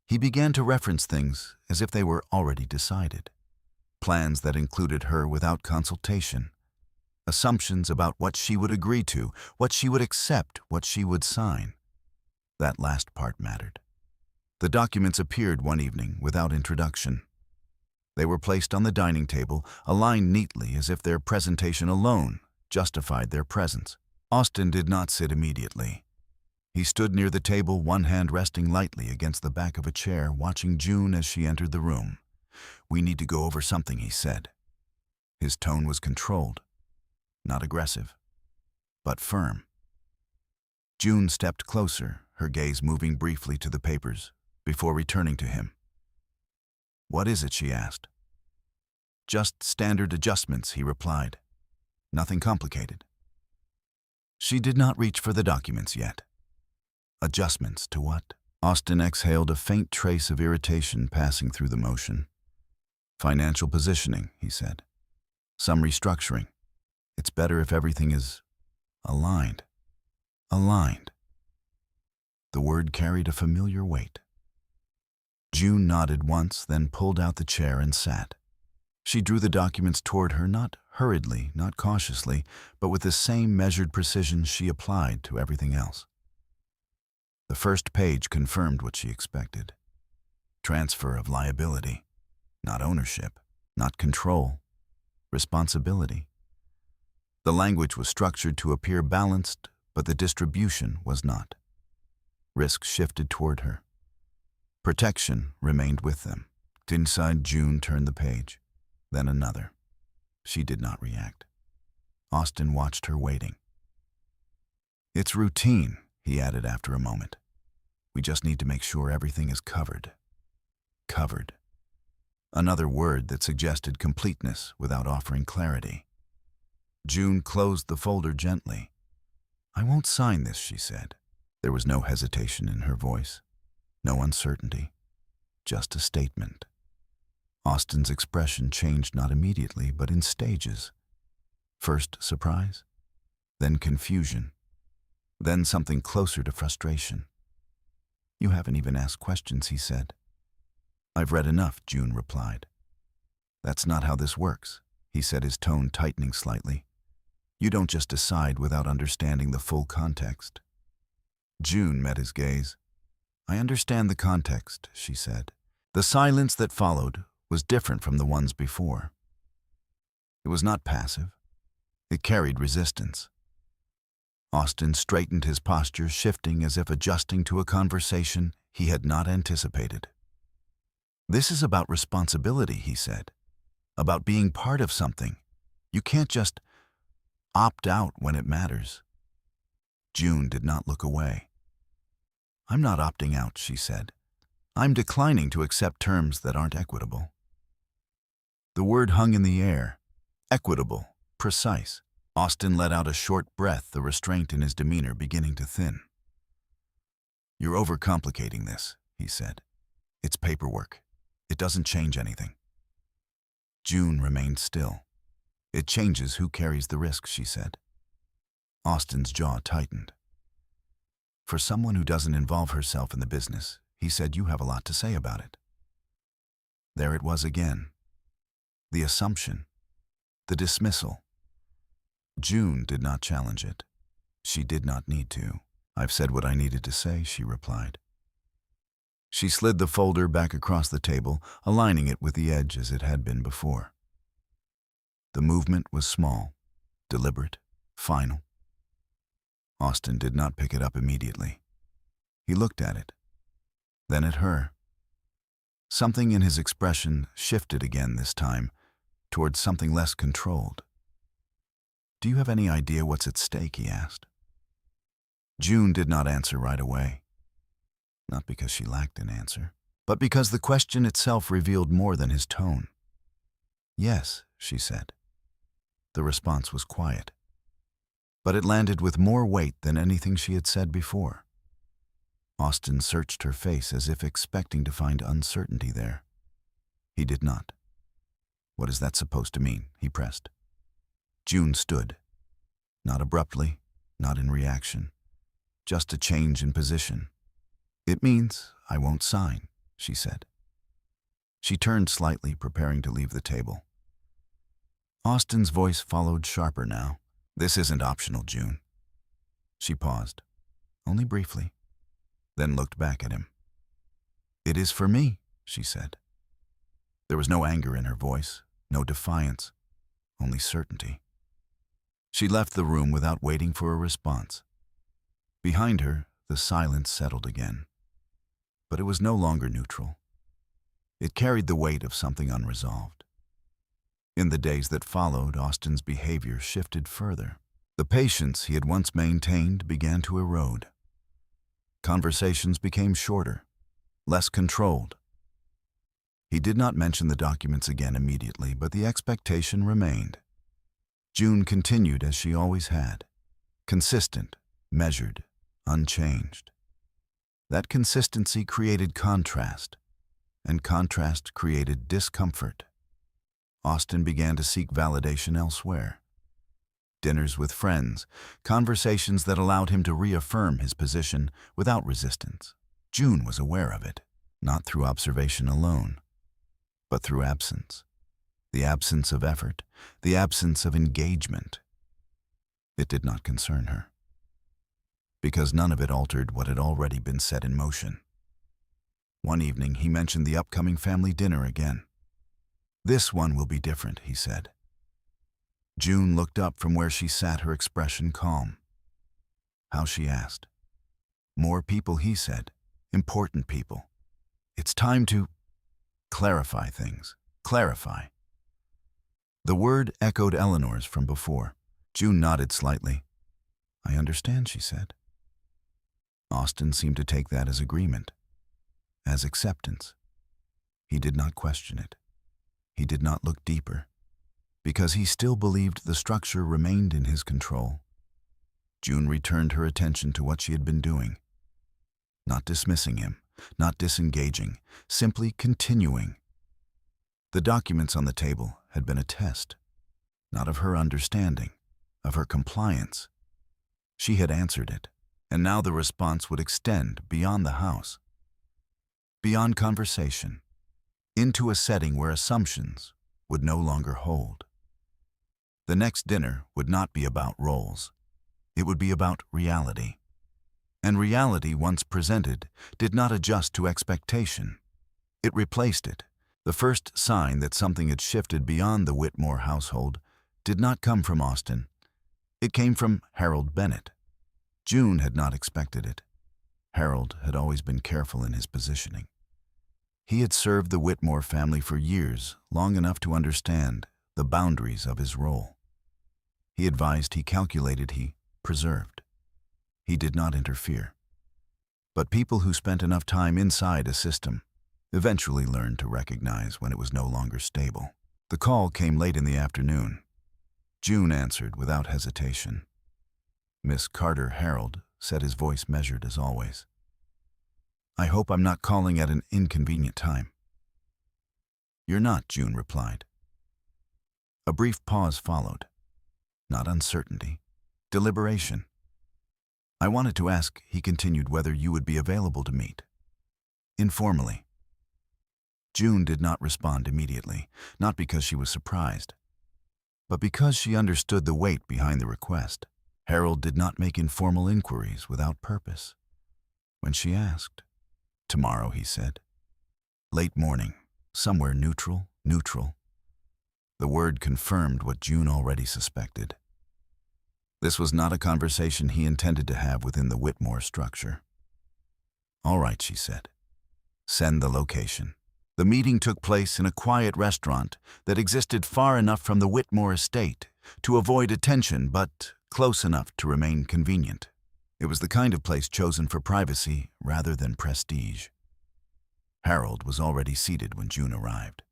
He began to reference things as if they were already decided. Plans that included her without consultation. Assumptions about what she would agree to, what she would accept, what she would sign. That last part mattered. The documents appeared one evening without introduction. They were placed on the dining table, aligned neatly as if their presentation alone justified their presence. Austin did not sit immediately. He stood near the table, one hand resting lightly against the back of a chair, watching June as she entered the room. "We need to go over something," he said. His tone was controlled, not aggressive, but firm. June stepped closer, her gaze moving briefly to the papers, before returning to him. "What is it?" she asked. "Just standard adjustments," he replied. "Nothing complicated." She did not reach for the documents yet. Adjustments to what? Austin exhaled, a faint trace of irritation passing through the motion. "Financial positioning," he said. "Some restructuring. It's better if everything is aligned." Aligned. The word carried a familiar weight. June nodded once, then pulled out the chair and sat. She drew the documents toward her, not hurriedly, not cautiously, but with the same measured precision she applied to everything else. The first page confirmed what she expected. Transfer of liability, not ownership, not control, responsibility. The language was structured to appear balanced, but the distribution was not. Risk shifted toward her. Protection remained with them. Inside, June turned the page, then another. She did not react. Austin watched her waiting. "It's routine," he added after a moment. "We just need to make sure everything is covered." Covered. Another word that suggested completeness without offering clarity. June closed the folder gently. "I won't sign this," she said. There was no hesitation in her voice, no uncertainty, just a statement. Austin's expression changed not immediately, but in stages. First surprise, then confusion, then something closer to frustration. "You haven't even asked questions," he said. "I've read enough," June replied. "That's not how this works," he said, his tone tightening slightly. "You don't just decide without understanding the full context." June met his gaze. "I understand the context," she said. The silence that followed was different from the ones before. It was not passive. It carried resistance. Austin straightened his posture, shifting as if adjusting to a conversation he had not anticipated. "This is about responsibility," he said. "About being part of something. You can't just opt out when it matters." June did not look away. "I'm not opting out," she said. "I'm declining to accept terms that aren't equitable." The word hung in the air. Equitable, precise. Austin let out a short breath, the restraint in his demeanor beginning to thin. "You're overcomplicating this," he said. "It's paperwork. It doesn't change anything." June remained still. "It changes who carries the risk," she said. Austin's jaw tightened. "For someone who doesn't involve herself in the business," he said, "you have a lot to say about it." There it was again. The assumption. The dismissal. June did not challenge it. She did not need to. "I've said what I needed to say," she replied. She slid the folder back across the table, aligning it with the edge as it had been before. The movement was small, deliberate, final. Austin did not pick it up immediately. He looked at it, then at her. Something in his expression shifted again this time, towards something less controlled. "Do you have any idea what's at stake?" he asked. June did not answer right away. Not because she lacked an answer, but because the question itself revealed more than his tone. "Yes," she said. The response was quiet, but it landed with more weight than anything she had said before. Austin searched her face as if expecting to find uncertainty there. He did not. "What is that supposed to mean?" he pressed. June stood, not abruptly, not in reaction, just a change in position. "It means I won't sign," she said. She turned slightly, preparing to leave the table. Austin's voice followed sharper now. "This isn't optional, June." She paused, only briefly, then looked back at him. "It is for me," she said. There was no anger in her voice, no defiance, only certainty. She left the room without waiting for a response. Behind her, the silence settled again. But it was no longer neutral. It carried the weight of something unresolved. In the days that followed, Austin's behavior shifted further. The patience he had once maintained began to erode. Conversations became shorter, less controlled. He did not mention the documents again immediately, but the expectation remained. June continued as she always had, consistent, measured, unchanged. That consistency created contrast, and contrast created discomfort. Austin began to seek validation elsewhere. Dinners with friends, conversations that allowed him to reaffirm his position without resistance. June was aware of it, not through observation alone, but through absence. the absence of effort, the absence of engagement. It did not concern her, because none of it altered what had already been set in motion. One evening, he mentioned the upcoming family dinner again. "This one will be different," he said. June looked up from where she sat, her expression calm. "How?" she asked. "More people," he said. "Important people. It's time to clarify things. Clarify." The word echoed Eleanor's from before. June nodded slightly. "I understand," she said. Austin seemed to take that as agreement, as acceptance. He did not question it. He did not look deeper, because he still believed the structure remained in his control. June returned her attention to what she had been doing. Not dismissing him, not disengaging, simply continuing. The documents on the table had been a test, not of her understanding, of her compliance. She had answered it, and now the response would extend beyond the house, beyond conversation, into a setting where assumptions would no longer hold. The next dinner would not be about roles. It would be about reality. And reality, once presented, did not adjust to expectation. It replaced it. The first sign that something had shifted beyond the Whitmore household did not come from Austin. It came from Harold Bennett. June had not expected it. Harold had always been careful in his positioning. He had served the Whitmore family for years, long enough to understand the boundaries of his role. He advised, he calculated, he preserved. He did not interfere. But people who spent enough time inside a system eventually learned to recognize when it was no longer stable. The call came late in the afternoon. June answered without hesitation. "Miss Carter," Harold said, his voice measured as always. "I hope I'm not calling at an inconvenient time." "You're not," June replied. A brief pause followed. Not uncertainty, deliberation. "I wanted to ask," he continued, "whether you would be available to meet. Informally." June did not respond immediately, not because she was surprised, but because she understood the weight behind the request. Harold did not make informal inquiries without purpose. When she asked, "Tomorrow," he said. "Late morning, somewhere neutral." The word confirmed what June already suspected. This was not a conversation he intended to have within the Whitmore structure. "All right," she said. "Send the location." The meeting took place in a quiet restaurant that existed far enough from the Whitmore estate to avoid attention, but close enough to remain convenient. It was the kind of place chosen for privacy rather than prestige. Harold was already seated when June arrived.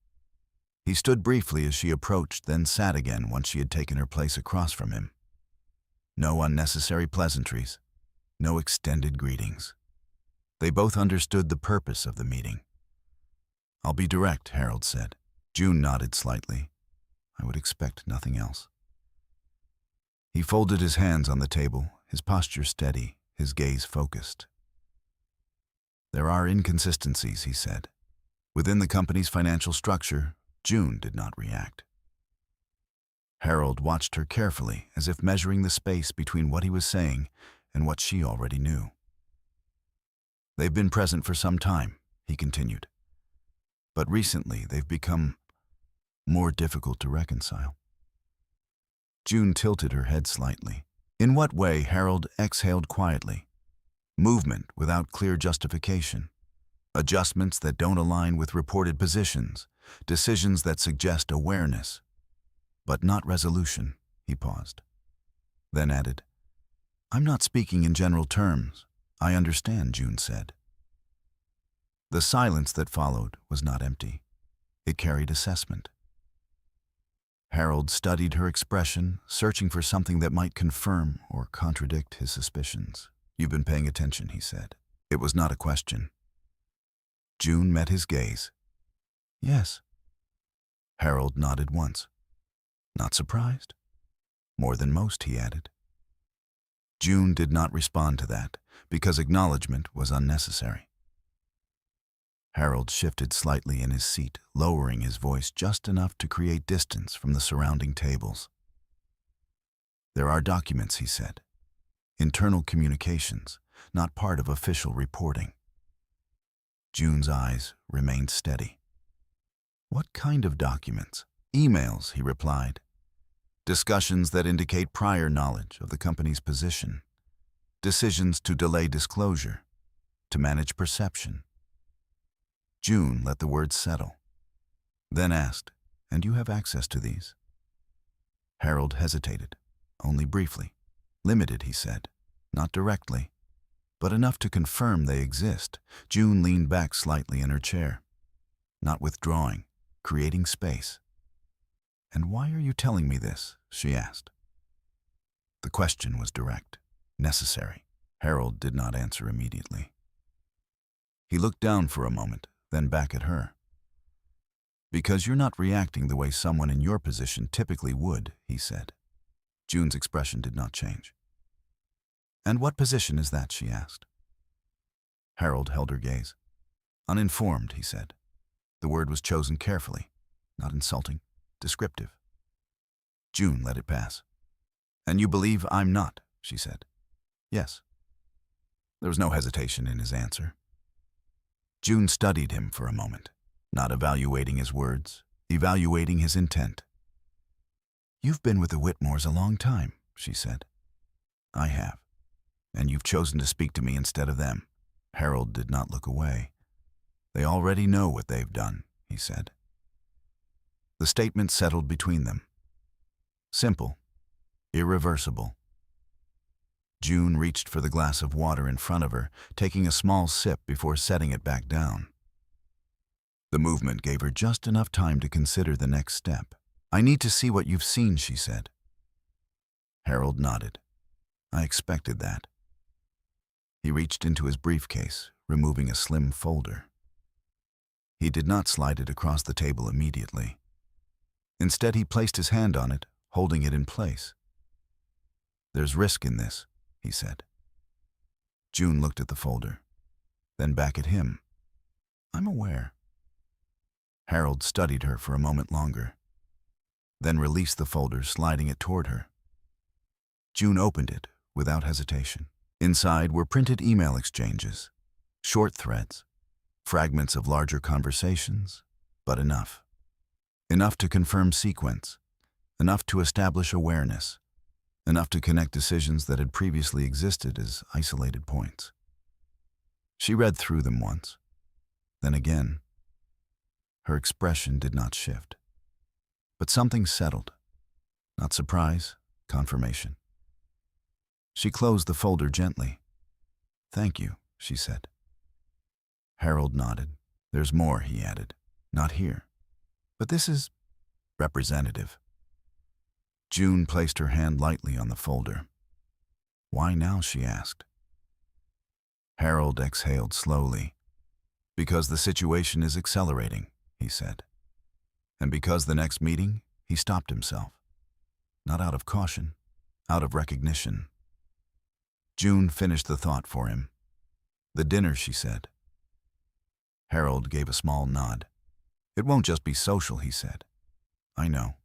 He stood briefly as she approached, then sat again once she had taken her place across from him. No unnecessary pleasantries, no extended greetings. They both understood the purpose of the meeting. "I'll be direct," Harold said. June nodded slightly. "I would expect nothing else." He folded his hands on the table, his posture steady, his gaze focused. "There are inconsistencies," he said. Within the company's financial structure, June did not react. Harold watched her carefully, as if measuring the space between what he was saying and what she already knew. "They've been present for some time," he continued. "But recently they've become more difficult to reconcile." June tilted her head slightly. "In what way?" Harold exhaled quietly. "Movement without clear justification. Adjustments that don't align with reported positions. Decisions that suggest awareness, but not resolution." He paused, then added, "I'm not speaking in general terms. I understand," June said. The silence that followed was not empty. It carried assessment. Harold studied her expression, searching for something that might confirm or contradict his suspicions. "You've been paying attention," he said. It was not a question. June met his gaze. "Yes." Harold nodded once. "Not surprised?" "More than most," he added. June did not respond to that, because acknowledgement was unnecessary. Harold shifted slightly in his seat, lowering his voice just enough to create distance from the surrounding tables. There are documents, he said. Internal communications, not part of official reporting. June's eyes remained steady. What kind of documents? Emails, he replied. Discussions that indicate prior knowledge of the company's position. Decisions to delay disclosure, to manage perception. June let the words settle, then asked, "And you have access to these?" Harold hesitated, only briefly. "Limited," he said. "Not directly, but enough to confirm they exist." June leaned back slightly in her chair, not withdrawing, creating space. "And why are you telling me this?" she asked. The question was direct, necessary. Harold did not answer immediately. He looked down for a moment, then back at her. "Because you're not reacting the way someone in your position typically would," he said. June's expression did not change. "And what position is that?" she asked. Harold held her gaze. "Uninformed," he said. The word was chosen carefully, not insulting, descriptive. June let it pass. "And you believe I'm not?" she said. "Yes." There was no hesitation in his answer. June studied him for a moment, not evaluating his words, evaluating his intent. "You've been with the Whitmores a long time," she said. "I have. And you've chosen to speak to me instead of them." Harold did not look away. "They already know what they've done," he said. The statement settled between them. Simple, irreversible. June reached for the glass of water in front of her, taking a small sip before setting it back down. The movement gave her just enough time to consider the next step. "I need to see what you've seen," she said. Harold nodded. "I expected that." He reached into his briefcase, removing a slim folder. He did not slide it across the table immediately. Instead, he placed his hand on it, holding it in place. "There's risk in this," he said. June looked at the folder, then back at him. "I'm aware." Harold studied her for a moment longer, then released the folder, sliding it toward her. June opened it without hesitation. Inside were printed email exchanges, short threads, fragments of larger conversations, but enough. Enough to confirm sequence, enough to establish awareness, enough to connect decisions that had previously existed as isolated points. She read through them once, then again. Her expression did not shift, but something settled. Not surprise, confirmation. She closed the folder gently. "Thank you," she said. Harold nodded. "There's more," he added. "Not here. But this is representative." June placed her hand lightly on the folder. "Why now?" she asked. Harold exhaled slowly. "Because the situation is accelerating," he said. "And because the next meeting," he stopped himself. Not out of caution, out of recognition. June finished the thought for him. "The dinner," she said. Harold gave a small nod. "It won't just be social," he said. "I know."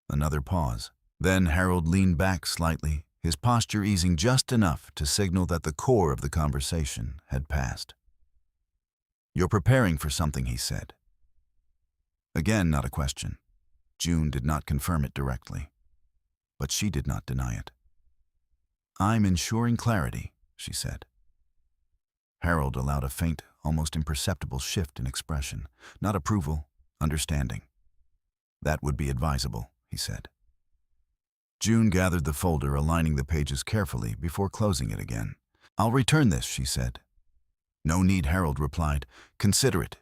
Another pause. Then Harold leaned back slightly, his posture easing just enough to signal that the core of the conversation had passed. "You're preparing for something," he said. Again, not a question. June did not confirm it directly, but she did not deny it. "I'm ensuring clarity," she said. Harold allowed a faint, almost imperceptible shift in expression. Not approval, understanding. "That would be advisable," he said. June gathered the folder, aligning the pages carefully before closing it again. "I'll return this," she said. "No need," Harold replied. "Consider it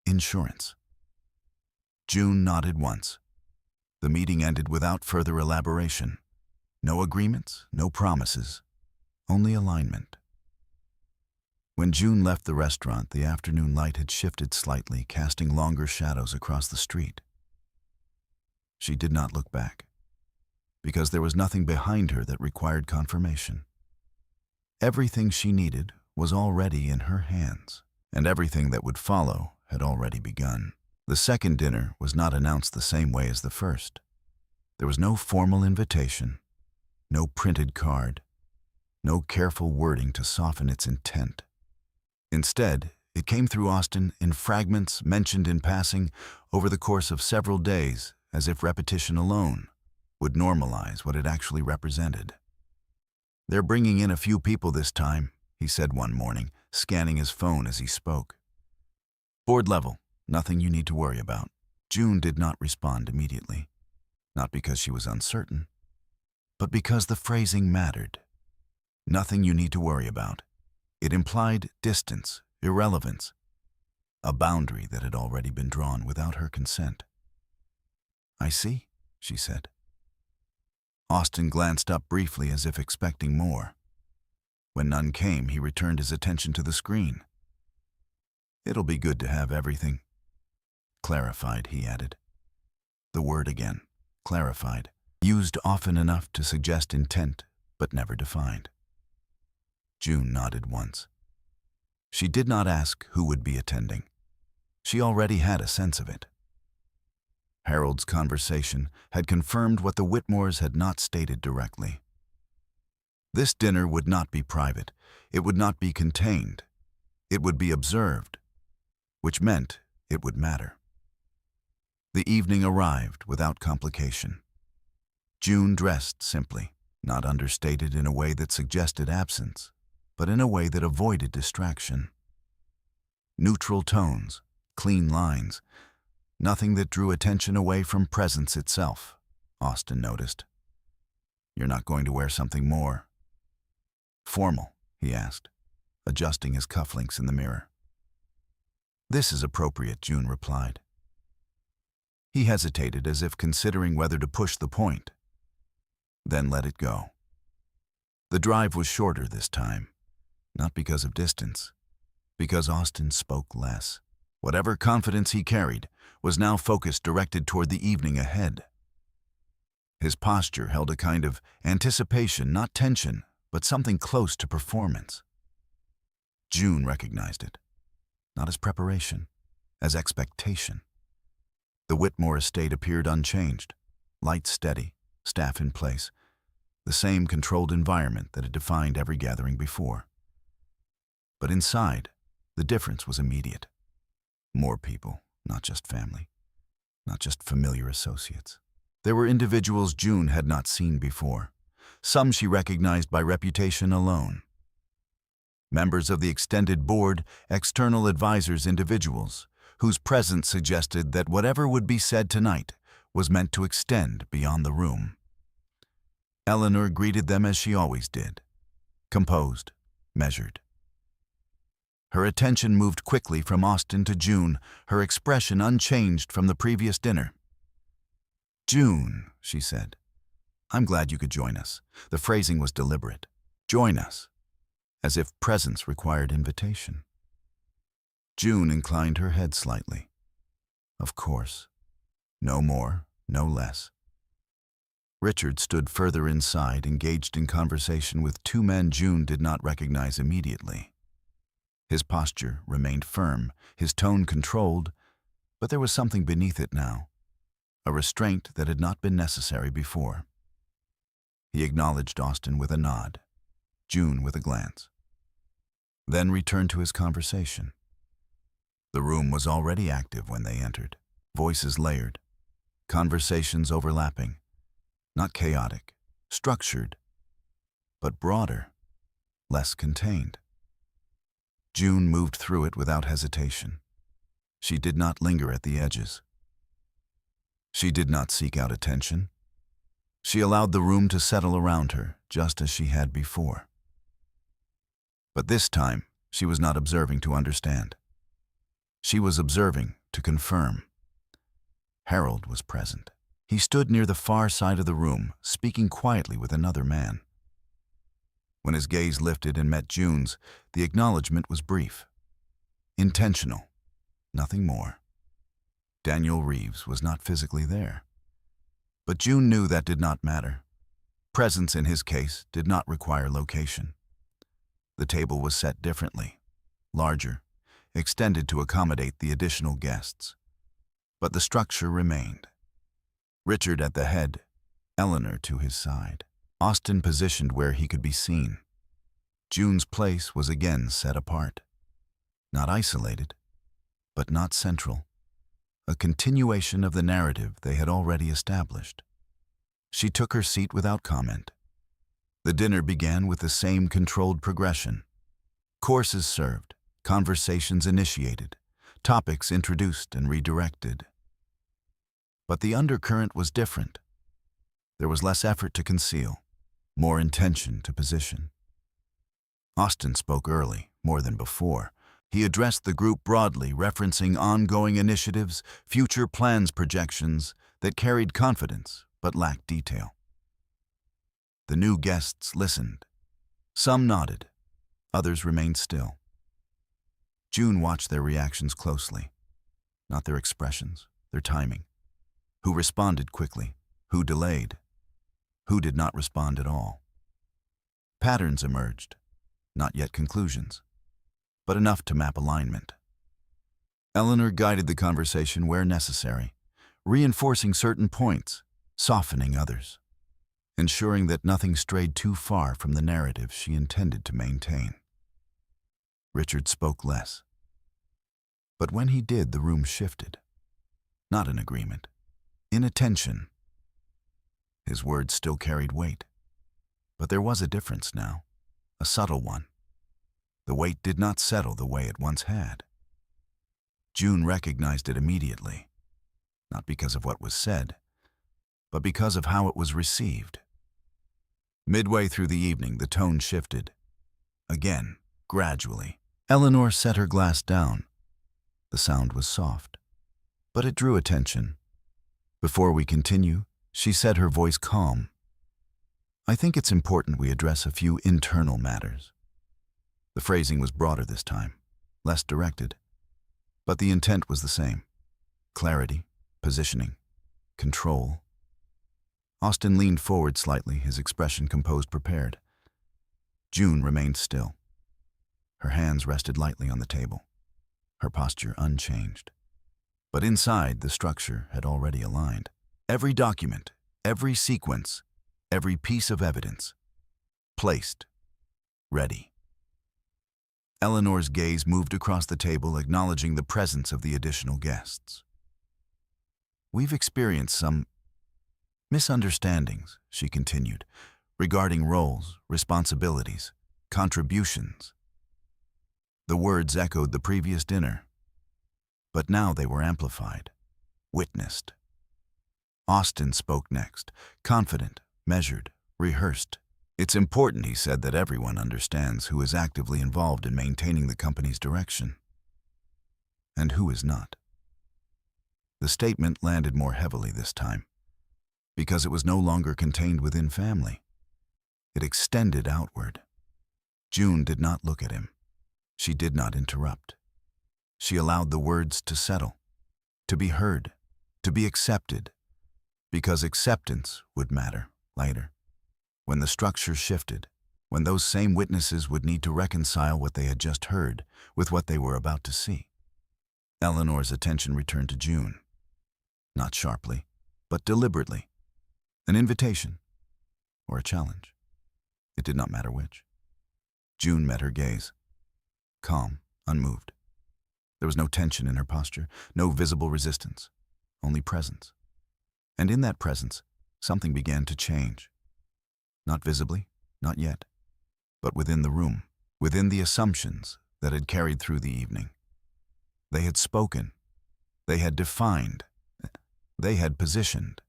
insurance." June nodded once. The meeting ended without further elaboration. No agreements, no promises, only alignment. When June left the restaurant, the afternoon light had shifted slightly, casting longer shadows across the street. She did not look back, because there was nothing behind her that required confirmation. Everything she needed was already in her hands. and everything that would follow had already begun. The second dinner was not announced the same way as the first. There was no formal invitation, no printed card, no careful wording to soften its intent. Instead, it came through Austin in fragments mentioned in passing over the course of several days, as if repetition alone would normalize what it actually represented. "They're bringing in a few people this time," he said one morning, scanning his phone as he spoke. "Board level, nothing you need to worry about." June did not respond immediately, not because she was uncertain, but because the phrasing mattered. Nothing you need to worry about. It implied distance, irrelevance, a boundary that had already been drawn without her consent. "I see," she said. Austin glanced up briefly as if expecting more. When none came, he returned his attention to the screen. "It'll be good to have everything clarified," he added. The word again, clarified, used often enough to suggest intent, but never defined. June nodded once. She did not ask who would be attending. She already had a sense of it. Harold's conversation had confirmed what the Whitmores had not stated directly. This dinner would not be private. It would not be contained. It would be observed, which meant it would matter. The evening arrived without complication. June dressed simply, not understated in a way that suggested absence, but in a way that avoided distraction. Neutral tones, clean lines, nothing that drew attention away from presence itself, Austin noticed. "You're not going to wear something more formal?" he asked, adjusting his cufflinks in the mirror. "This is appropriate," June replied. He hesitated as if considering whether to push the point, then let it go. The drive was shorter this time, not because of distance, because Austin spoke less. Whatever confidence he carried was now focused directed toward the evening ahead. His posture held a kind of anticipation, not tension, but something close to performance. June recognized it, not as preparation, as expectation. The Whitmore estate appeared unchanged, lights steady, staff in place, the same controlled environment that had defined every gathering before. But inside, the difference was immediate. More people, not just family, not just familiar associates. There were individuals June had not seen before, some she recognized by reputation alone. Members of the extended board, external advisors, individuals whose presence suggested that whatever would be said tonight was meant to extend beyond the room. Eleanor greeted them as she always did, composed, measured. Her attention moved quickly from Austin to June, her expression unchanged from the previous dinner. "June," she said, "I'm glad you could join us." The phrasing was deliberate. "Join us," as if presence required invitation. June inclined her head slightly. Of course. No more, no less. Richard stood further inside, engaged in conversation with two men June did not recognize immediately. His posture remained firm, his tone controlled, but there was something beneath it now, a restraint that had not been necessary before. He acknowledged Austin with a nod, June with a glance, then returned to his conversation. The room was already active when they entered, voices layered, conversations overlapping, not chaotic, structured, but broader, less contained. June moved through it without hesitation. She did not linger at the edges. She did not seek out attention. She allowed the room to settle around her, just as she had before. But this time, she was not observing to understand. She was observing to confirm. Harold was present. He stood near the far side of the room, speaking quietly with another man. When his gaze lifted and met June's, the acknowledgement was brief. Intentional, nothing more. Daniel Reeves was not physically there. But June knew that did not matter. Presence in his case did not require location. The table was set differently, larger, extended to accommodate the additional guests. But the structure remained. Richard at the head, Eleanor to his side. Austin positioned where he could be seen. June's place was again set apart. Not isolated, but not central. A continuation of the narrative they had already established. She took her seat without comment. The dinner began with the same controlled progression. Courses served, conversations initiated, topics introduced and redirected. But the undercurrent was different. There was less effort to conceal, more intention to position. Austin spoke early, more than before. He addressed the group broadly, referencing ongoing initiatives, future plans projections that carried confidence but lacked detail. The new guests listened. Some nodded, others remained still. June watched their reactions closely, not their expressions, their timing. Who responded quickly, who delayed, who did not respond at all. Patterns emerged, not yet conclusions, but enough to map alignment. Eleanor guided the conversation where necessary, reinforcing certain points, softening others, ensuring that nothing strayed too far from the narrative she intended to maintain. Richard spoke less. But when he did, the room shifted. Not in agreement, in attention. His words still carried weight, but there was a difference now, a subtle one. The weight did not settle the way it once had. June recognized it immediately, not because of what was said, but because of how it was received. Midway through the evening, the tone shifted. Again, gradually. Eleanor set her glass down. The sound was soft, but it drew attention. Before we continue, she said, her voice calm. I think it's important we address a few internal matters. The phrasing was broader this time, less directed, but the intent was the same. Clarity, positioning, control. Austin leaned forward slightly, his expression composed, prepared. June remained still. Her hands rested lightly on the table, her posture unchanged. But inside, the structure had already aligned. Every document, every sequence, every piece of evidence, placed, ready. Eleanor's gaze moved across the table, acknowledging the presence of the additional guests. We've experienced some misunderstandings, she continued, regarding roles, responsibilities, contributions. The words echoed the previous dinner, but now they were amplified, witnessed. Austin spoke next, confident, measured, rehearsed. It's important, he said, that everyone understands who is actively involved in maintaining the company's direction and who is not. The statement landed more heavily this time, because it was no longer contained within family. It extended outward. June did not look at him. She did not interrupt. She allowed the words to settle, to be heard, to be accepted, because acceptance would matter later, when the structure shifted, when those same witnesses would need to reconcile what they had just heard with what they were about to see. Eleanor's attention returned to June, not sharply, but deliberately. An invitation or a challenge. It did not matter which. June met her gaze, calm, unmoved. There was no tension in her posture, no visible resistance, only presence. And in that presence, something began to change. Not visibly, not yet, but within the room, within the assumptions that had carried through the evening. They had spoken. They had defined. They had positioned.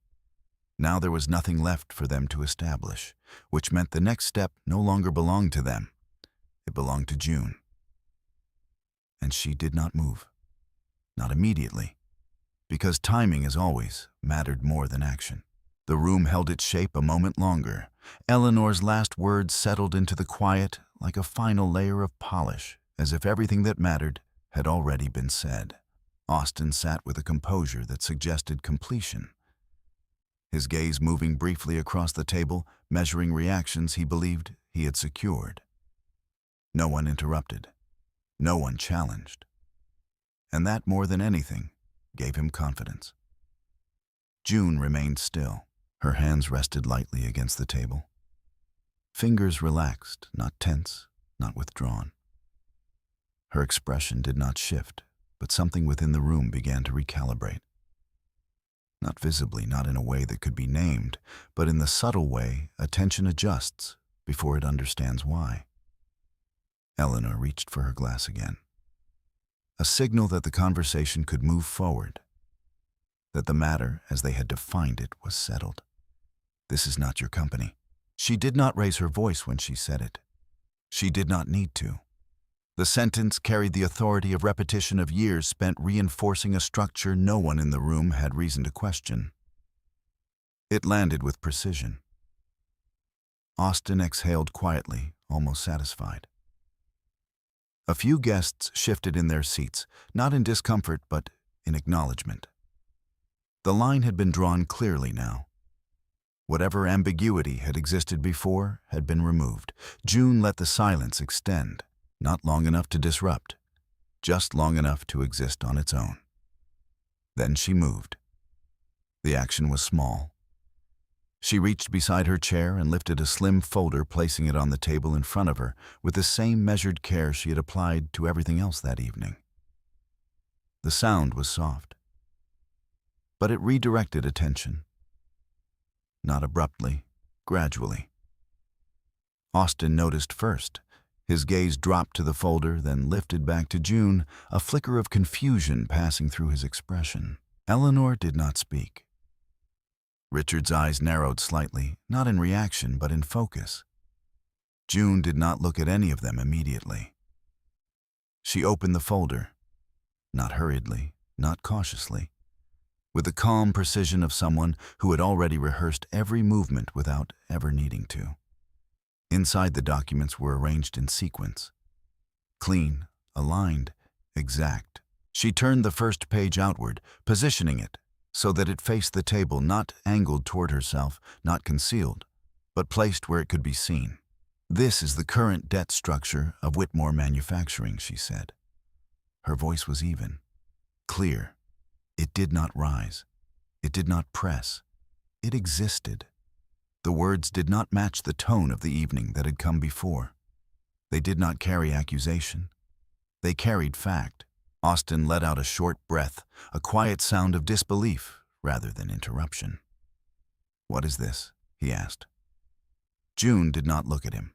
Now there was nothing left for them to establish, which meant the next step no longer belonged to them. It belonged to June. And she did not move. Not immediately, because timing, as always, mattered more than action. The room held its shape a moment longer. Eleanor's last words settled into the quiet like a final layer of polish, as if everything that mattered had already been said. Austin sat with a composure that suggested completion. His gaze moving briefly across the table, measuring reactions he believed he had secured. No one interrupted. No one challenged. and that, more than anything, gave him confidence. June remained still. Her hands rested lightly against the table. Fingers relaxed, not tense, not withdrawn. Her expression did not shift, but something within the room began to recalibrate. Not visibly, not in a way that could be named, but in the subtle way attention adjusts before it understands why. Eleanor reached for her glass again. A signal that the conversation could move forward, that the matter, as they had defined it, was settled. "This is not your company." She did not raise her voice when she said it. She did not need to. The sentence carried the authority of repetition of years spent reinforcing a structure no one in the room had reason to question. It landed with precision. Austin exhaled quietly, almost satisfied. A few guests shifted in their seats, not in discomfort but in acknowledgement. The line had been drawn clearly now. Whatever ambiguity had existed before had been removed. June let the silence extend, not long enough to disrupt, just long enough to exist on its own. Then she moved. The action was small. She reached beside her chair and lifted a slim folder, placing it on the table in front of her with the same measured care she had applied to everything else that evening. The sound was soft, but it redirected attention. Not abruptly, gradually. Austin noticed first. His gaze dropped to the folder, then lifted back to June, a flicker of confusion passing through his expression. Eleanor did not speak. Richard's eyes narrowed slightly, not in reaction, but in focus. June did not look at any of them immediately. She opened the folder, not hurriedly, not cautiously, with the calm precision of someone who had already rehearsed every movement without ever needing to. Inside, the documents were arranged in sequence. Clean, aligned, exact. She turned the first page outward, positioning it so that it faced the table, not angled toward herself, not concealed, but placed where it could be seen. "This is the current debt structure of Whitmore Manufacturing," she said. Her voice was even, clear. It did not rise. It did not press. It existed. The words did not match the tone of the evening that had come before. They did not carry accusation. They carried fact. Austin let out a short breath, a quiet sound of disbelief rather than interruption. "What is this?" he asked. June did not look at him.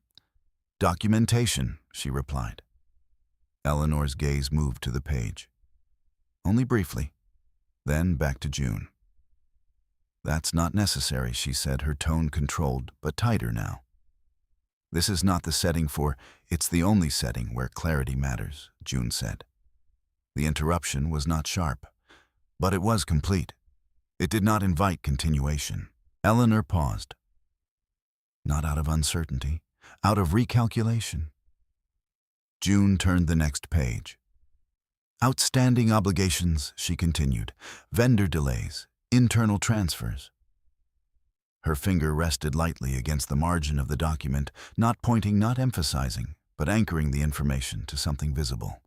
"Documentation," she replied. Eleanor's gaze moved to the page. Only briefly, then back to June. "That's not necessary," she said, her tone controlled, but tighter now. "This is not the setting for, it's the only setting where clarity matters," June said. The interruption was not sharp, but it was complete. It did not invite continuation. Eleanor paused. Not out of uncertainty, out of recalculation. June turned the next page. "Outstanding obligations," she continued. "Vendor delays, internal transfers." Her finger rested lightly against the margin of the document, not pointing, not emphasizing, but anchoring the information to something visible.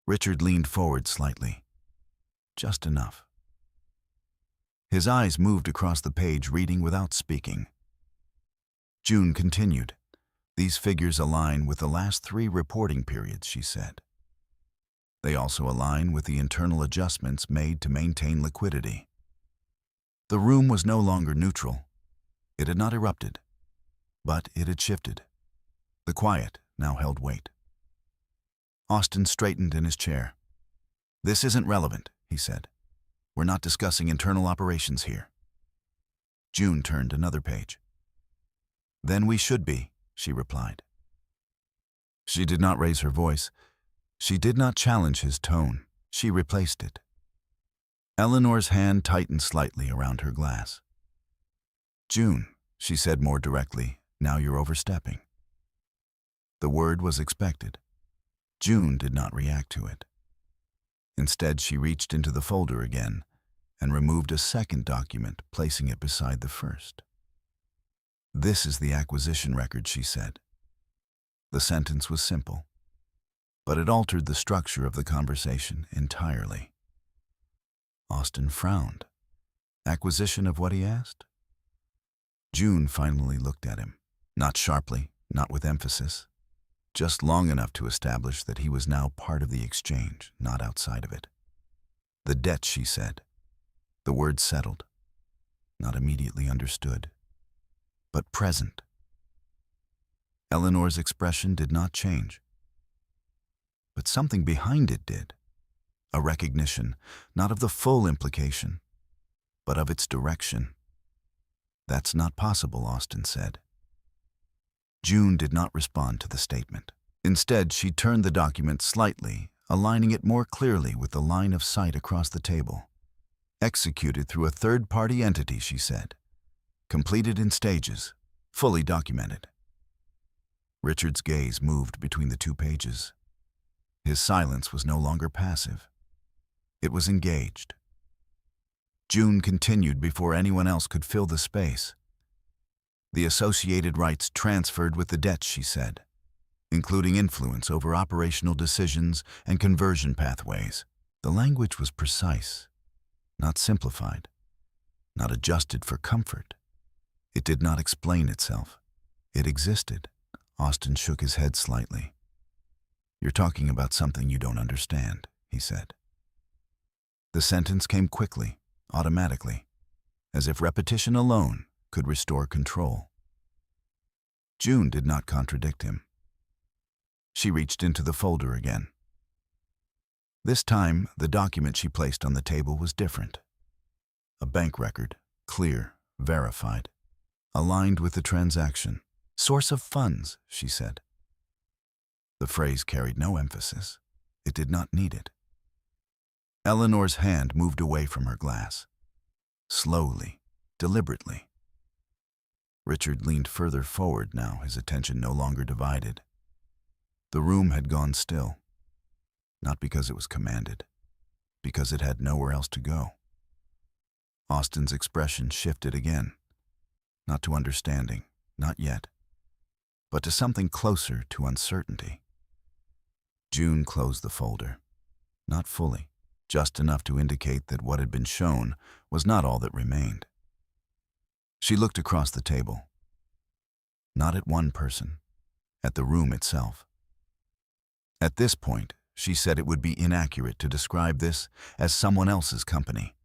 Richard leaned forward slightly. Just enough. His eyes moved across the page, reading without speaking. June continued. "These figures align with the last 3 reporting periods," she said. "They also align with the internal adjustments made to maintain liquidity." The room was no longer neutral. It had not erupted, but it had shifted. The quiet now held weight. Austin straightened in his chair. "This isn't relevant," he said. "We're not discussing internal operations here." June turned another page. "Then we should be," she replied. She did not raise her voice. She did not challenge his tone. She replaced it. Eleanor's hand tightened slightly around her glass. "June," she said more directly, "now you're overstepping." The word was expected. June did not react to it. Instead, she reached into the folder again and removed a second document, placing it beside the first. "This is the acquisition record," she said. The sentence was simple, but it altered the structure of the conversation entirely. Austin frowned. Acquisition of what he asked? June finally looked at him, not sharply, not with emphasis, just long enough to establish that he was now part of the exchange, not outside of it. The debt, she said. The word settled, not immediately understood, but present. Eleanor's expression did not change, but something behind it did. A recognition, not of the full implication, but of its direction. That's not possible, Austin said. June did not respond to the statement. Instead, she turned the document slightly, aligning it more clearly with the line of sight across the table. Executed through a third-party entity, she said. Completed in stages, fully documented. Richard's gaze moved between the two pages. His silence was no longer passive. It was engaged. June continued before anyone else could fill the space. The associated rights transferred with the debt, she said, including influence over operational decisions and conversion pathways. The language was precise, not simplified, not adjusted for comfort. It did not explain itself. It existed. Austin shook his head slightly. You're talking about something you don't understand, he said. The sentence came quickly, automatically, as if repetition alone could restore control. June did not contradict him. She reached into the folder again. This time, the document she placed on the table was different. A bank record, clear, verified, aligned with the transaction. Source of funds, she said. The phrase carried no emphasis. It did not need it. Eleanor's hand moved away from her glass. Slowly, deliberately. Richard leaned further forward now, his attention no longer divided. The room had gone still. Not because it was commanded, because it had nowhere else to go. Austin's expression shifted again. Not to understanding, not yet, but to something closer to uncertainty. June closed the folder. Not fully, just enough to indicate that what had been shown was not all that remained. She looked across the table. Not at one person, at the room itself. At this point, she said it would be inaccurate to describe this as someone else's company.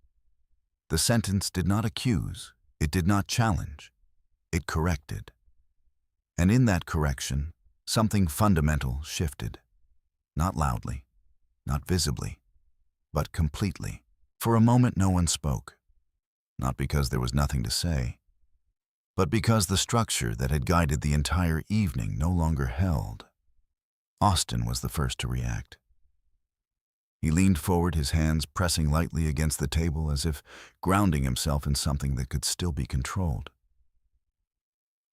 The sentence did not accuse, it did not challenge, it corrected. And in that correction, something fundamental shifted. Not loudly, not visibly, but completely. For a moment no one spoke. Not because there was nothing to say, but because the structure that had guided the entire evening no longer held. Austin was the first to react. He leaned forward, his hands pressing lightly against the table as if grounding himself in something that could still be controlled.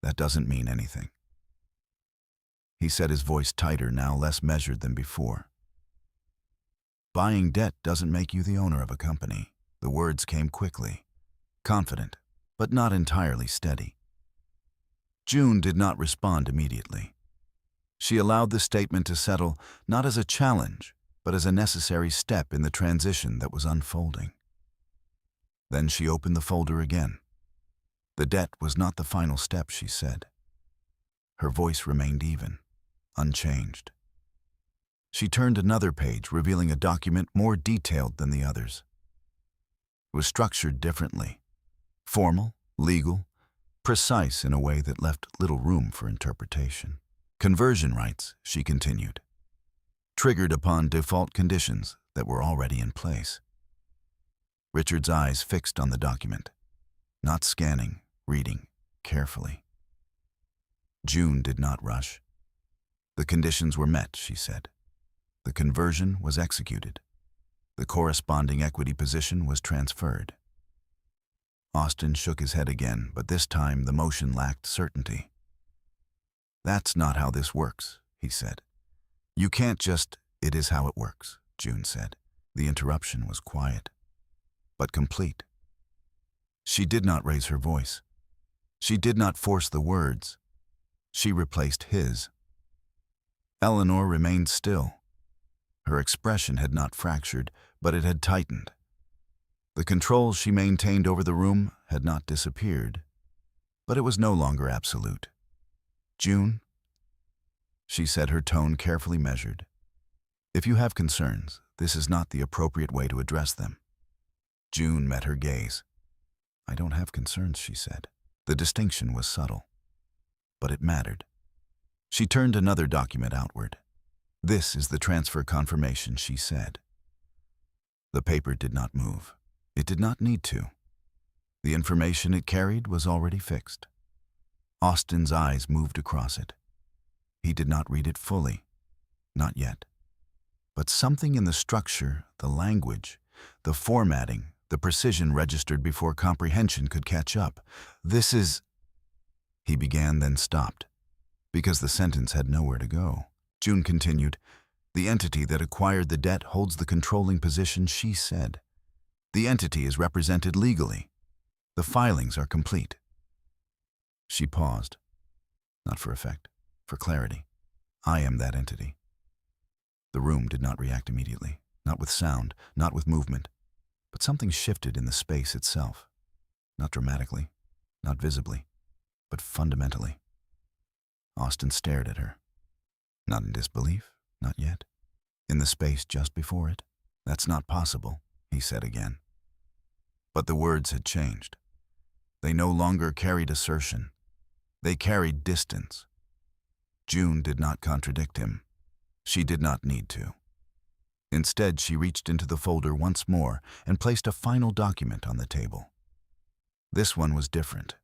That doesn't mean anything. He said, his voice tighter now, less measured than before. Buying debt doesn't make you the owner of a company. The words came quickly, confident, but not entirely steady. June did not respond immediately. She allowed the statement to settle not as a challenge, but as a necessary step in the transition that was unfolding. Then she opened the folder again. The debt was not the final step, she said. Her voice remained even, unchanged. She turned another page, revealing a document more detailed than the others. It was structured differently, formal, legal, precise in a way that left little room for interpretation. Conversion rights, she continued, triggered upon default conditions that were already in place. Richard's eyes fixed on the document, not scanning, reading carefully. June did not rush. The conditions were met, she said. The conversion was executed. The corresponding equity position was transferred. Austin shook his head again, but this time the motion lacked certainty. That's not how this works, he said. You can't just, it is how it works, June said. The interruption was quiet, but complete. She did not raise her voice. She did not force the words. She replaced his. Eleanor remained still, Her expression had not fractured, but it had tightened. The control she maintained over the room had not disappeared, but it was no longer absolute. "June," she said, her tone carefully measured. "If you have concerns, this is not the appropriate way to address them." June met her gaze. "I don't have concerns," she said. The distinction was subtle, but it mattered. She turned another document outward. "This is the transfer confirmation," she said. The paper did not move. It did not need to. The information it carried was already fixed. Austin's eyes moved across it. He did not read it fully. Not yet. But something in the structure, the language, the formatting, the precision registered before comprehension could catch up. "This is—" he began, then stopped, because the sentence had nowhere to go. June continued, "The entity that acquired the debt holds the controlling position," she said. "The entity is represented legally. The filings are complete." She paused, not for effect, for clarity. "I am that entity." The room did not react immediately, not with sound, not with movement, but something shifted in the space itself. Not dramatically, not visibly, but fundamentally. Austin stared at her. Not in disbelief, not yet. In the space just before it. "That's not possible," he said again. But the words had changed. They no longer carried assertion. They carried distance. June did not contradict him. She did not need to. Instead, she reached into the folder once more and placed a final document on the table. This one was different.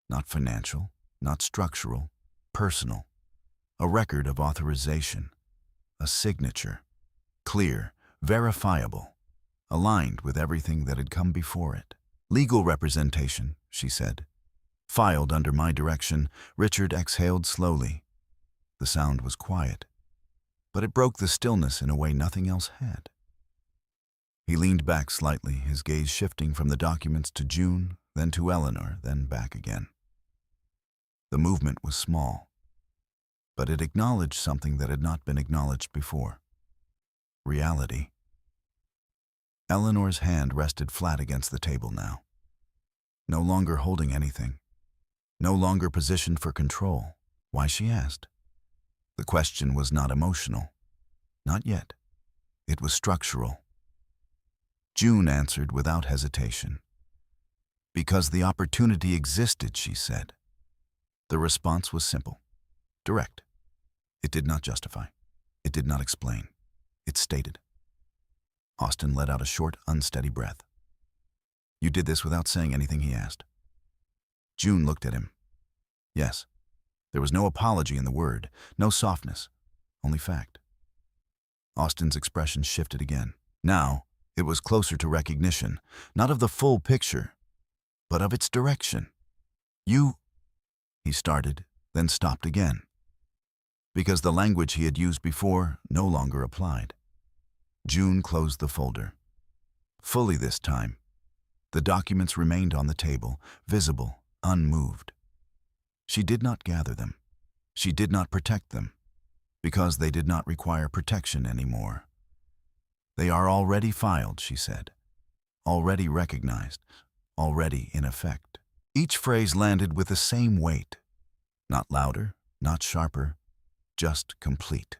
Not financial, not structural, personal. A record of authorization. A signature. Clear, verifiable, aligned with everything that had come before it. "Legal representation," she said. "Filed under my direction." Richard exhaled slowly. The sound was quiet, but it broke the stillness in a way nothing else had. He leaned back slightly, his gaze shifting from the documents to June, then to Eleanor, then back again. The movement was small, but it acknowledged something that had not been acknowledged before. Reality. Eleanor's hand rested flat against the table now. No longer holding anything. No longer positioned for control. Why, she asked. The question was not emotional. Not yet. It was structural. June answered without hesitation. "Because the opportunity existed," she said. The response was simple, direct. It did not justify. It did not explain. It stated. Austin let out a short, unsteady breath. "You did this without saying anything?" he asked. June looked at him. Yes. There was no apology in the word, no softness, only fact. Austin's expression shifted again. Now, it was closer to recognition, not of the full picture, but of its direction. "You," he started, then stopped again, because the language he had used before no longer applied. June closed the folder. Fully this time. The documents remained on the table, visible, unmoved. She did not gather them. She did not protect them, because they did not require protection anymore. "They are already filed," she said. "Already recognized, already in effect." Each phrase landed with the same weight. Not louder, not sharper, just complete.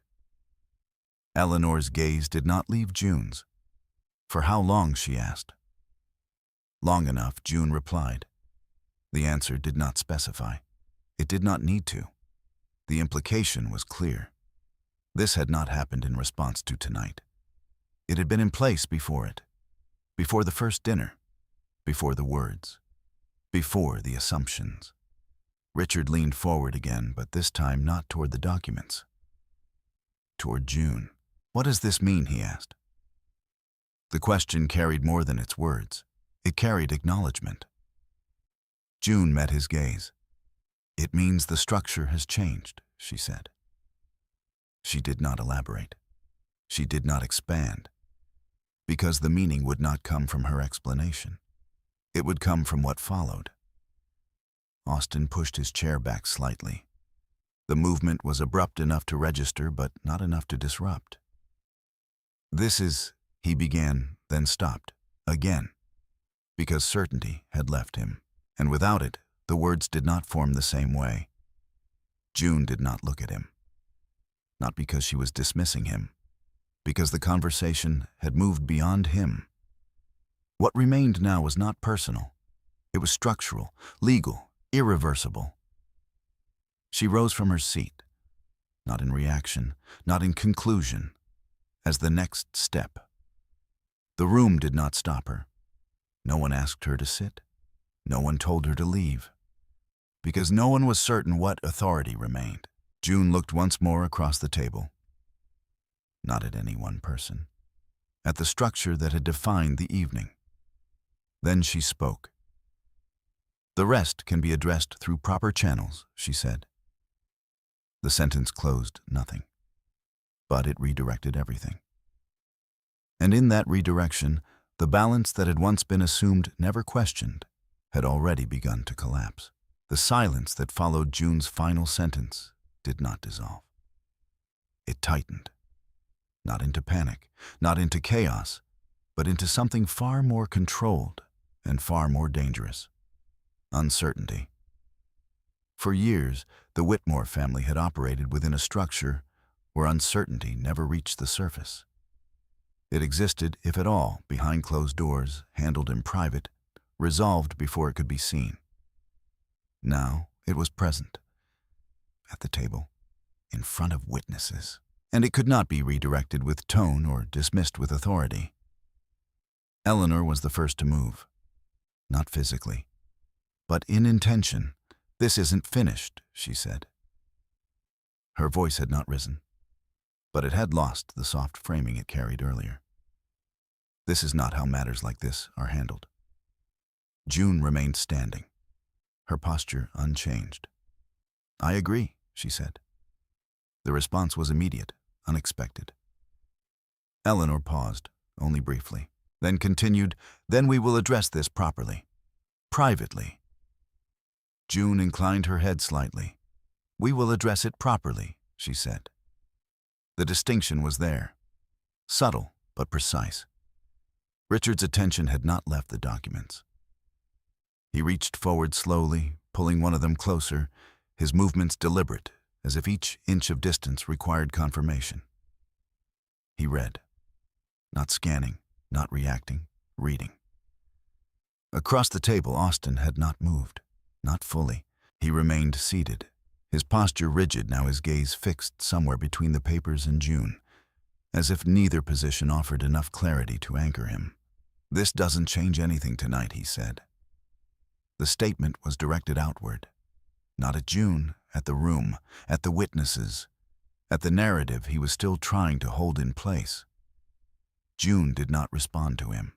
Eleanor's gaze did not leave June's. "For how long?" she asked. "Long enough," June replied. The answer did not specify. It did not need to. The implication was clear. This had not happened in response to tonight. It had been in place before it. Before the first dinner. Before the words. Before the assumptions. Richard leaned forward again, but this time not toward the documents. Toward June. "What does this mean?" he asked. The question carried more than its words. It carried acknowledgement. June met his gaze. "It means the structure has changed," she said. She did not elaborate. She did not expand, because the meaning would not come from her explanation. It would come from what followed. Austin pushed his chair back slightly. The movement was abrupt enough to register, but not enough to disrupt. This is, he began, then stopped, again, because certainty had left him. And without it, the words did not form the same way. June did not look at him. Not because she was dismissing him, because the conversation had moved beyond him. What remained now was not personal. It was structural, legal, irreversible. She rose from her seat, not in reaction, not in conclusion, as the next step. The room did not stop her. No one asked her to sit. No one told her to leave. Because no one was certain what authority remained. June looked once more across the table. Not at any one person. At the structure that had defined the evening. Then she spoke. "The rest can be addressed through proper channels," she said. The sentence closed nothing, but it redirected everything. And in that redirection, the balance that had once been assumed, never questioned, had already begun to collapse. The silence that followed June's final sentence did not dissolve. It tightened, not into panic, not into chaos, but into something far more controlled and far more dangerous: uncertainty. For years, the Whitmore family had operated within a structure where uncertainty never reached the surface. It existed, if at all, behind closed doors, handled in private, resolved before it could be seen. Now it was present, at the table, in front of witnesses, and it could not be redirected with tone or dismissed with authority. Eleanor was the first to move, not physically, but in intention. "This isn't finished," she said. Her voice had not risen, but it had lost the soft framing it carried earlier. "This is not how matters like this are handled." June remained standing, her posture unchanged. "I agree," she said. The response was immediate, unexpected. Eleanor paused, only briefly, then continued, "Then we will address this properly, privately." June inclined her head slightly. "We will address it properly," she said. The distinction was there, subtle but precise. Richard's attention had not left the documents. He reached forward slowly, pulling one of them closer, his movements deliberate, as if each inch of distance required confirmation. He read, not scanning, not reacting, reading. Across the table, Austin had not moved, not fully. He remained seated, his posture rigid, now his gaze fixed somewhere between the papers and June, as if neither position offered enough clarity to anchor him. "This doesn't change anything tonight," he said. The statement was directed outward, not at June, at the room, at the witnesses, at the narrative he was still trying to hold in place. June did not respond to him.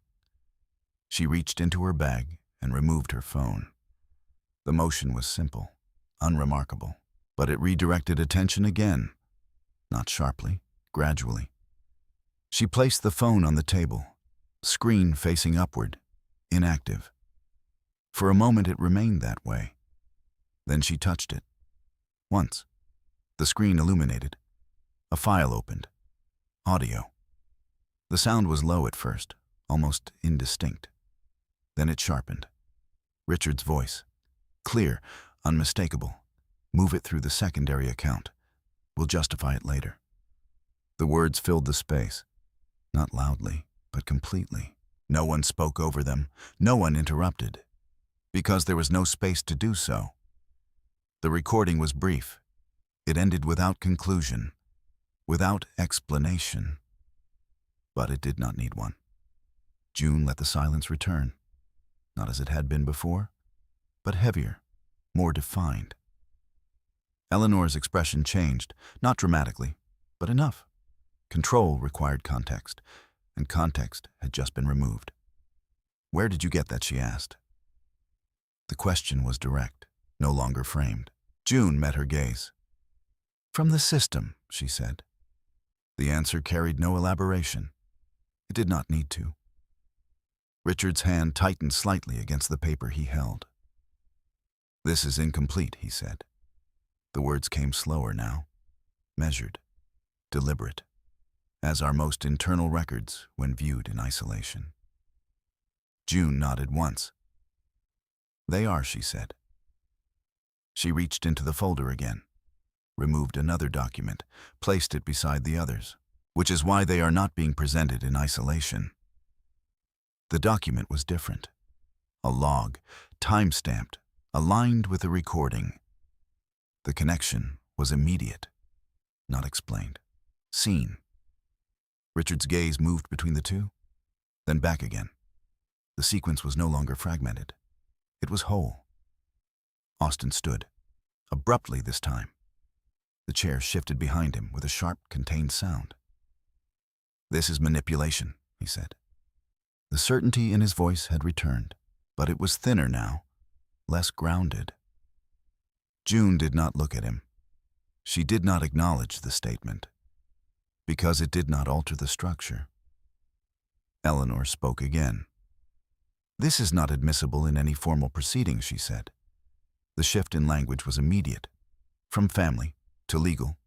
She reached into her bag and removed her phone. The motion was simple, unremarkable, but it redirected attention again, not sharply, gradually. She placed the phone on the table, screen facing upward, inactive. For a moment it remained that way. Then she touched it. Once. The screen illuminated. A file opened. Audio. The sound was low at first, almost indistinct. Then it sharpened. Richard's voice. Clear, unmistakable. "Move it through the secondary account. We'll justify it later." The words filled the space, not loudly, but completely. No one spoke over them. No one interrupted, because there was no space to do so. The recording was brief. It ended without conclusion, without explanation. But it did not need one. June let the silence return, not as it had been before, but heavier, more defined. Eleanor's expression changed, not dramatically, but enough. Control required context, and context had just been removed. "Where did you get that?" she asked. The question was direct, no longer framed. June met her gaze. "From the system," she said. The answer carried no elaboration. It did not need to. Richard's hand tightened slightly against the paper he held. "This is incomplete," he said. The words came slower now, measured, deliberate. as are most internal records when viewed in isolation. June nodded once. "They are," she said. She reached into the folder again, removed another document, placed it beside the others, which is why they are not being presented in isolation. The document was different. A log, time-stamped, aligned with the recording. The connection was immediate, not explained. Seen. Richard's gaze moved between the two, then back again. The sequence was no longer fragmented. It was whole. Austin stood, abruptly this time. The chair shifted behind him with a sharp, contained sound. "This is manipulation," he said. The certainty in his voice had returned, but it was thinner now, less grounded. June did not look at him. She did not acknowledge the statement, because it did not alter the structure. Eleanor spoke again. "This is not admissible in any formal proceeding," she said. The shift in language was immediate, from family to legal.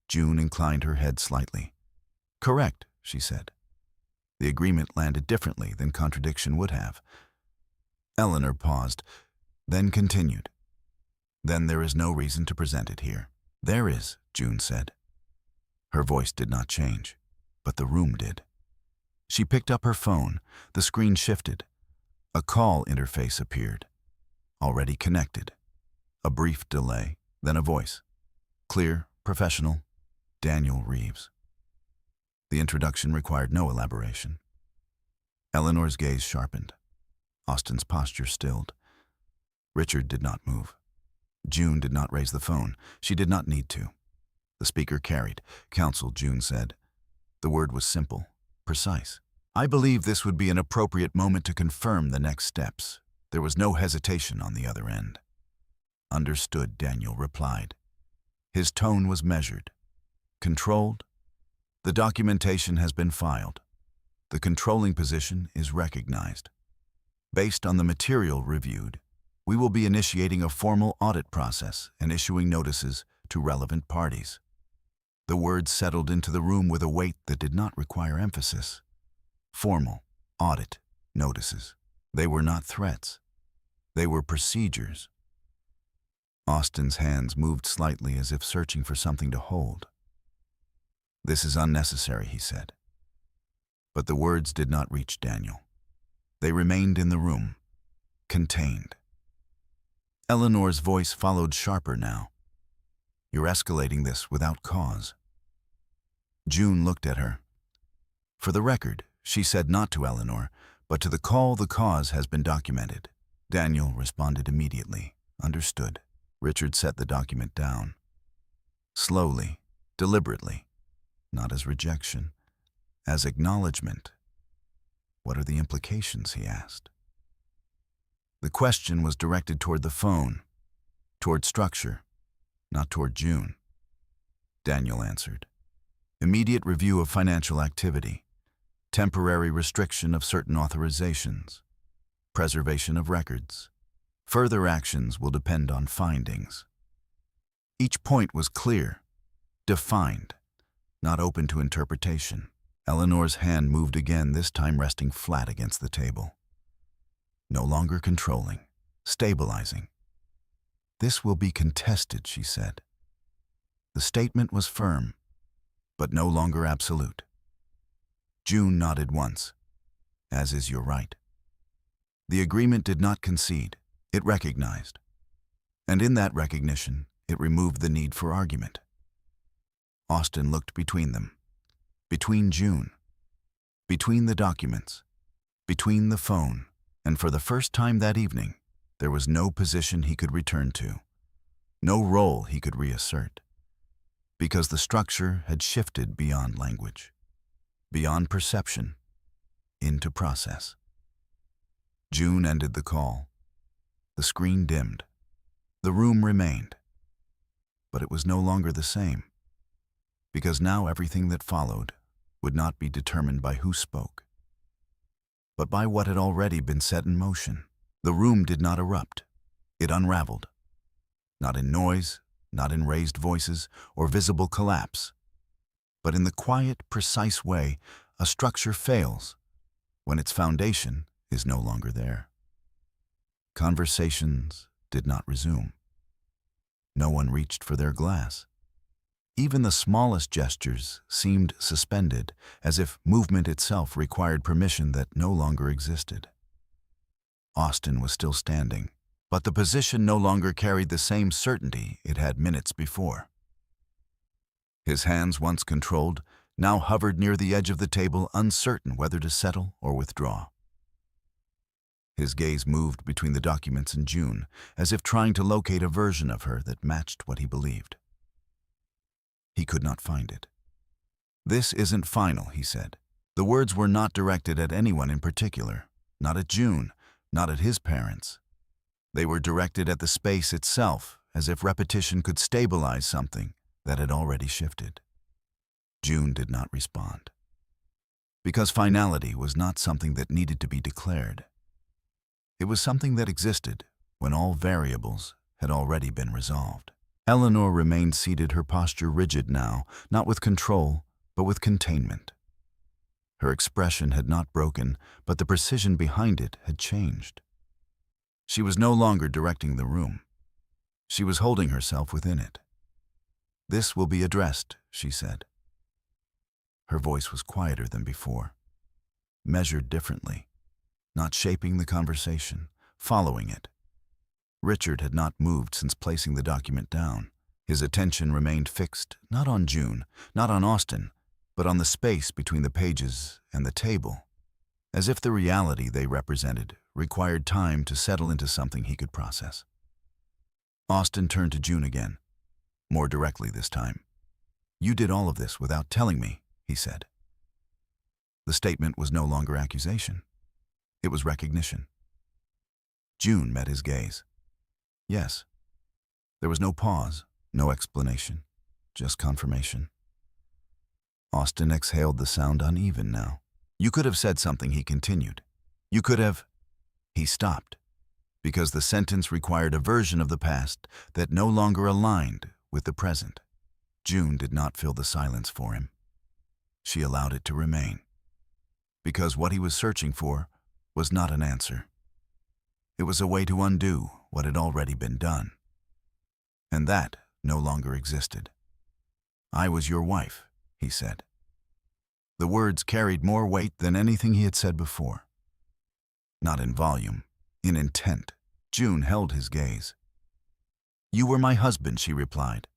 June inclined her head slightly. "Correct," she said. The agreement landed differently than contradiction would have. Eleanor paused, then continued. "Then there is no reason to present it here." "There is," June said. Her voice did not change, but the room did. She picked up her phone. The screen shifted. A call interface appeared. Already connected. A brief delay, then a voice. Clear, professional, Daniel Reeves. The introduction required no elaboration. Eleanor's gaze sharpened. Austin's posture stilled. Richard did not move. June did not raise the phone. She did not need to. The speaker carried. "Counsel," June said. The word was simple, precise. "I believe this would be an appropriate moment to confirm the next steps." There was no hesitation on the other end. "Understood," Daniel replied. His tone was measured, controlled. "The documentation has been filed. The controlling position is recognized. Based on the material reviewed, we will be initiating a formal audit process and issuing notices to relevant parties." The words settled into the room with a weight that did not require emphasis. Formal, audit, notices. They were not threats. They were procedures. Austin's hands moved slightly as if searching for something to hold. "This is unnecessary," he said. But the words did not reach Daniel. They remained in the room, contained. Eleanor's voice followed sharper now. "You're escalating this without cause." June looked at her. "For the record," she said, not to Eleanor, but to the call, "the cause has been documented." Daniel responded immediately. "Understood." Richard set the document down. Slowly, deliberately, not as rejection, as acknowledgement. "What are the implications?" he asked. The question was directed toward the phone, toward structure, not toward June. Daniel answered. "Immediate review of financial activity, temporary restriction of certain authorizations, preservation of records. Further actions will depend on findings." Each point was clear, defined, not open to interpretation. Eleanor's hand moved again, this time resting flat against the table. No longer controlling, stabilizing. "This will be contested," she said. The statement was firm, but no longer absolute. June nodded once, as is your right. The agreement did not concede, it recognized. And in that recognition, it removed the need for argument. Austin looked between them, between June, between the documents, between the phone, and for the first time that evening, there was no position he could return to, no role he could reassert, because the structure had shifted beyond language, beyond perception, into process. June ended the call. The screen dimmed. The room remained. But it was no longer the same, because now everything that followed would not be determined by who spoke, but by what had already been set in motion. The room did not erupt. It unraveled. Not in noise, not in raised voices or visible collapse, But in the quiet, precise way, a structure fails when its foundation is no longer there. Conversations did not resume. No one reached for their glass. Even the smallest gestures seemed suspended, as if movement itself required permission that no longer existed. Austin was still standing, but the position no longer carried the same certainty it had minutes before. His hands, once controlled, now hovered near the edge of the table, uncertain whether to settle or withdraw. His gaze moved between the documents and June, as if trying to locate a version of her that matched what he believed. He could not find it. "This isn't final," he said. The words were not directed at anyone in particular, not at June, not at his parents. They were directed at the space itself, as if repetition could stabilize something that had already shifted. June did not respond. Because finality was not something that needed to be declared. It was something that existed when all variables had already been resolved. Eleanor remained seated, her posture rigid now, not with control, but with containment. Her expression had not broken, but the precision behind it had changed. She was no longer directing the room. She was holding herself within it. "This will be addressed," she said. Her voice was quieter than before, measured differently, not shaping the conversation, following it. Richard had not moved since placing the document down. His attention remained fixed, not on June, not on Austin, but on the space between the pages and the table, as if the reality they represented required time to settle into something he could process. Austin turned to June again, more directly this time. "You did all of this without telling me," he said. The statement was no longer accusation. It was recognition. June met his gaze. Yes. There was no pause, no explanation, just confirmation. Austin exhaled, the sound uneven now. "You could have said something," he continued. "You could have—" He stopped, because the sentence required a version of the past that no longer aligned with the present. June did not fill the silence for him. She allowed it to remain, because what he was searching for was not an answer. It was a way to undo what had already been done. And that no longer existed. "I was your wife," he said. The words carried more weight than anything he had said before. Not in volume, in intent. June held his gaze. "You were my husband," she replied.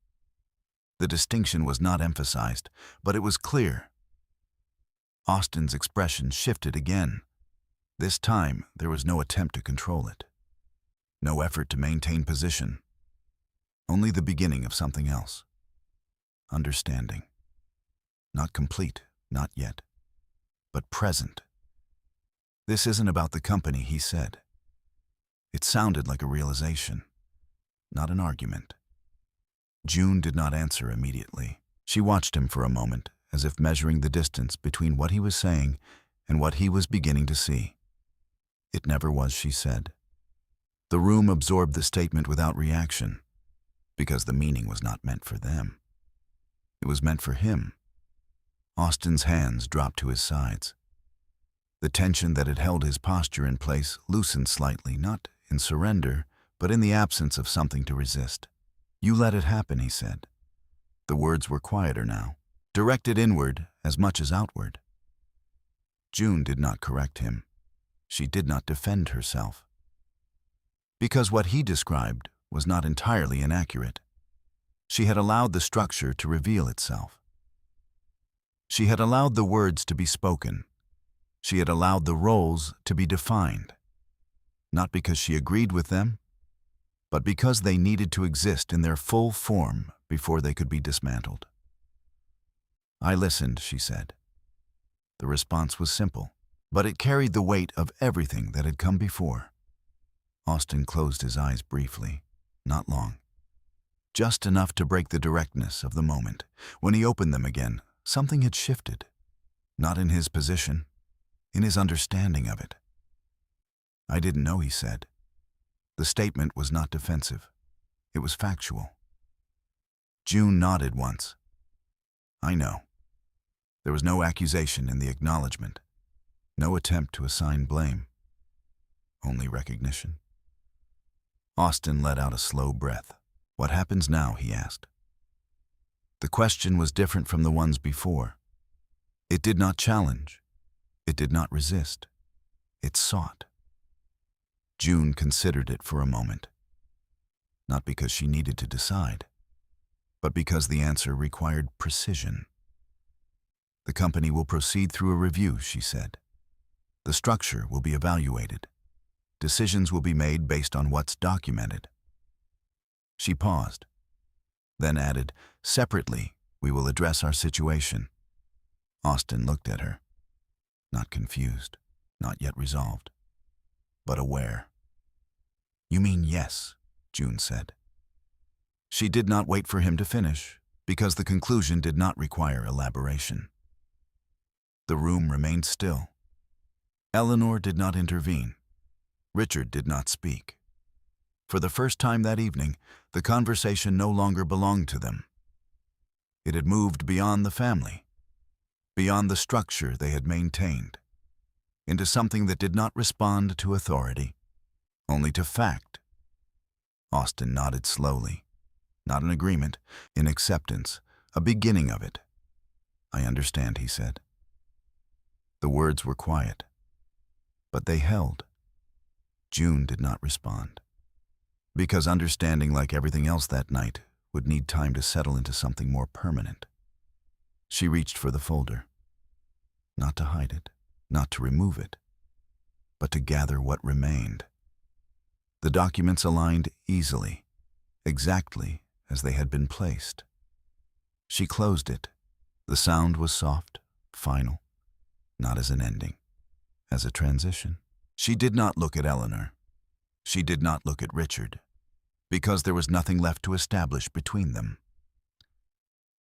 The distinction was not emphasized, but it was clear. Austin's expression shifted again. This time, there was no attempt to control it. No effort to maintain position. Only the beginning of something else. Understanding. Not complete, not yet, but present. "This isn't about the company," he said. It sounded like a realization, not an argument. June did not answer immediately. She watched him for a moment, as if measuring the distance between what he was saying and what he was beginning to see. It never was, she said. The room absorbed the statement without reaction, because the meaning was not meant for them. It was meant for him. Austin's hands dropped to his sides. The tension that had held his posture in place loosened slightly, not in surrender, but in the absence of something to resist. "You let it happen," he said. The words were quieter now, directed inward as much as outward. June did not correct him. She did not defend herself. Because what he described was not entirely inaccurate. She had allowed the structure to reveal itself. She had allowed the words to be spoken. She had allowed the roles to be defined. Not because she agreed with them, but because they needed to exist in their full form before they could be dismantled. "I listened," she said. The response was simple, but it carried the weight of everything that had come before. Austin closed his eyes briefly, not long. Just enough to break the directness of the moment. When he opened them again, something had shifted. Not in his position, in his understanding of it. "I didn't know," he said. The statement was not defensive. It was factual. June nodded once. "I know." There was no accusation in the acknowledgement, no attempt to assign blame, only recognition. Austin let out a slow breath. "What happens now?" he asked. The question was different from the ones before. It did not challenge. It did not resist. It sought. June considered it for a moment, not because she needed to decide, but because the answer required precision. "The company will proceed through a review," she said. "The structure will be evaluated. Decisions will be made based on what's documented." She paused, then added, "Separately, we will address our situation." Austin looked at her, not confused, not yet resolved, but aware. "You mean yes," June said. She did not wait for him to finish, because the conclusion did not require elaboration. The room remained still. Eleanor did not intervene. Richard did not speak. For the first time that evening, the conversation no longer belonged to them. It had moved beyond the family, beyond the structure they had maintained, into something that did not respond to authority, only to fact. Austin nodded slowly, not in agreement, in acceptance, a beginning of it. "I understand," he said. The words were quiet, but they held. June did not respond, because understanding, like everything else that night, would need time to settle into something more permanent. She reached for the folder, not to hide it, not to remove it, but to gather what remained. The documents aligned easily, exactly as they had been placed. She closed it. The sound was soft, final, not as an ending, as a transition. She did not look at Eleanor. She did not look at Richard, because there was nothing left to establish between them.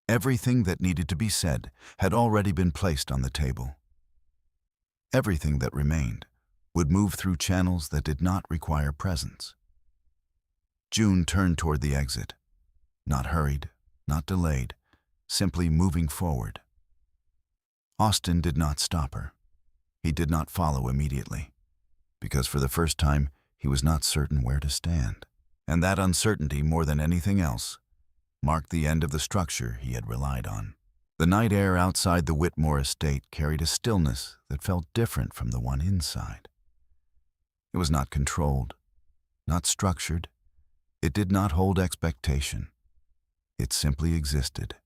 Everything that needed to be said had already been placed on the table. Everything that remained would move through channels that did not require presence. June turned toward the exit, not hurried, not delayed, simply moving forward. Austin did not stop her. He did not follow immediately, because for the first time he was not certain where to stand. And that uncertainty, more than anything else, marked the end of the structure he had relied on. The night air outside the Whitmore estate carried a stillness that felt different from the one inside. It was not controlled, not structured. It did not hold expectation. It simply existed.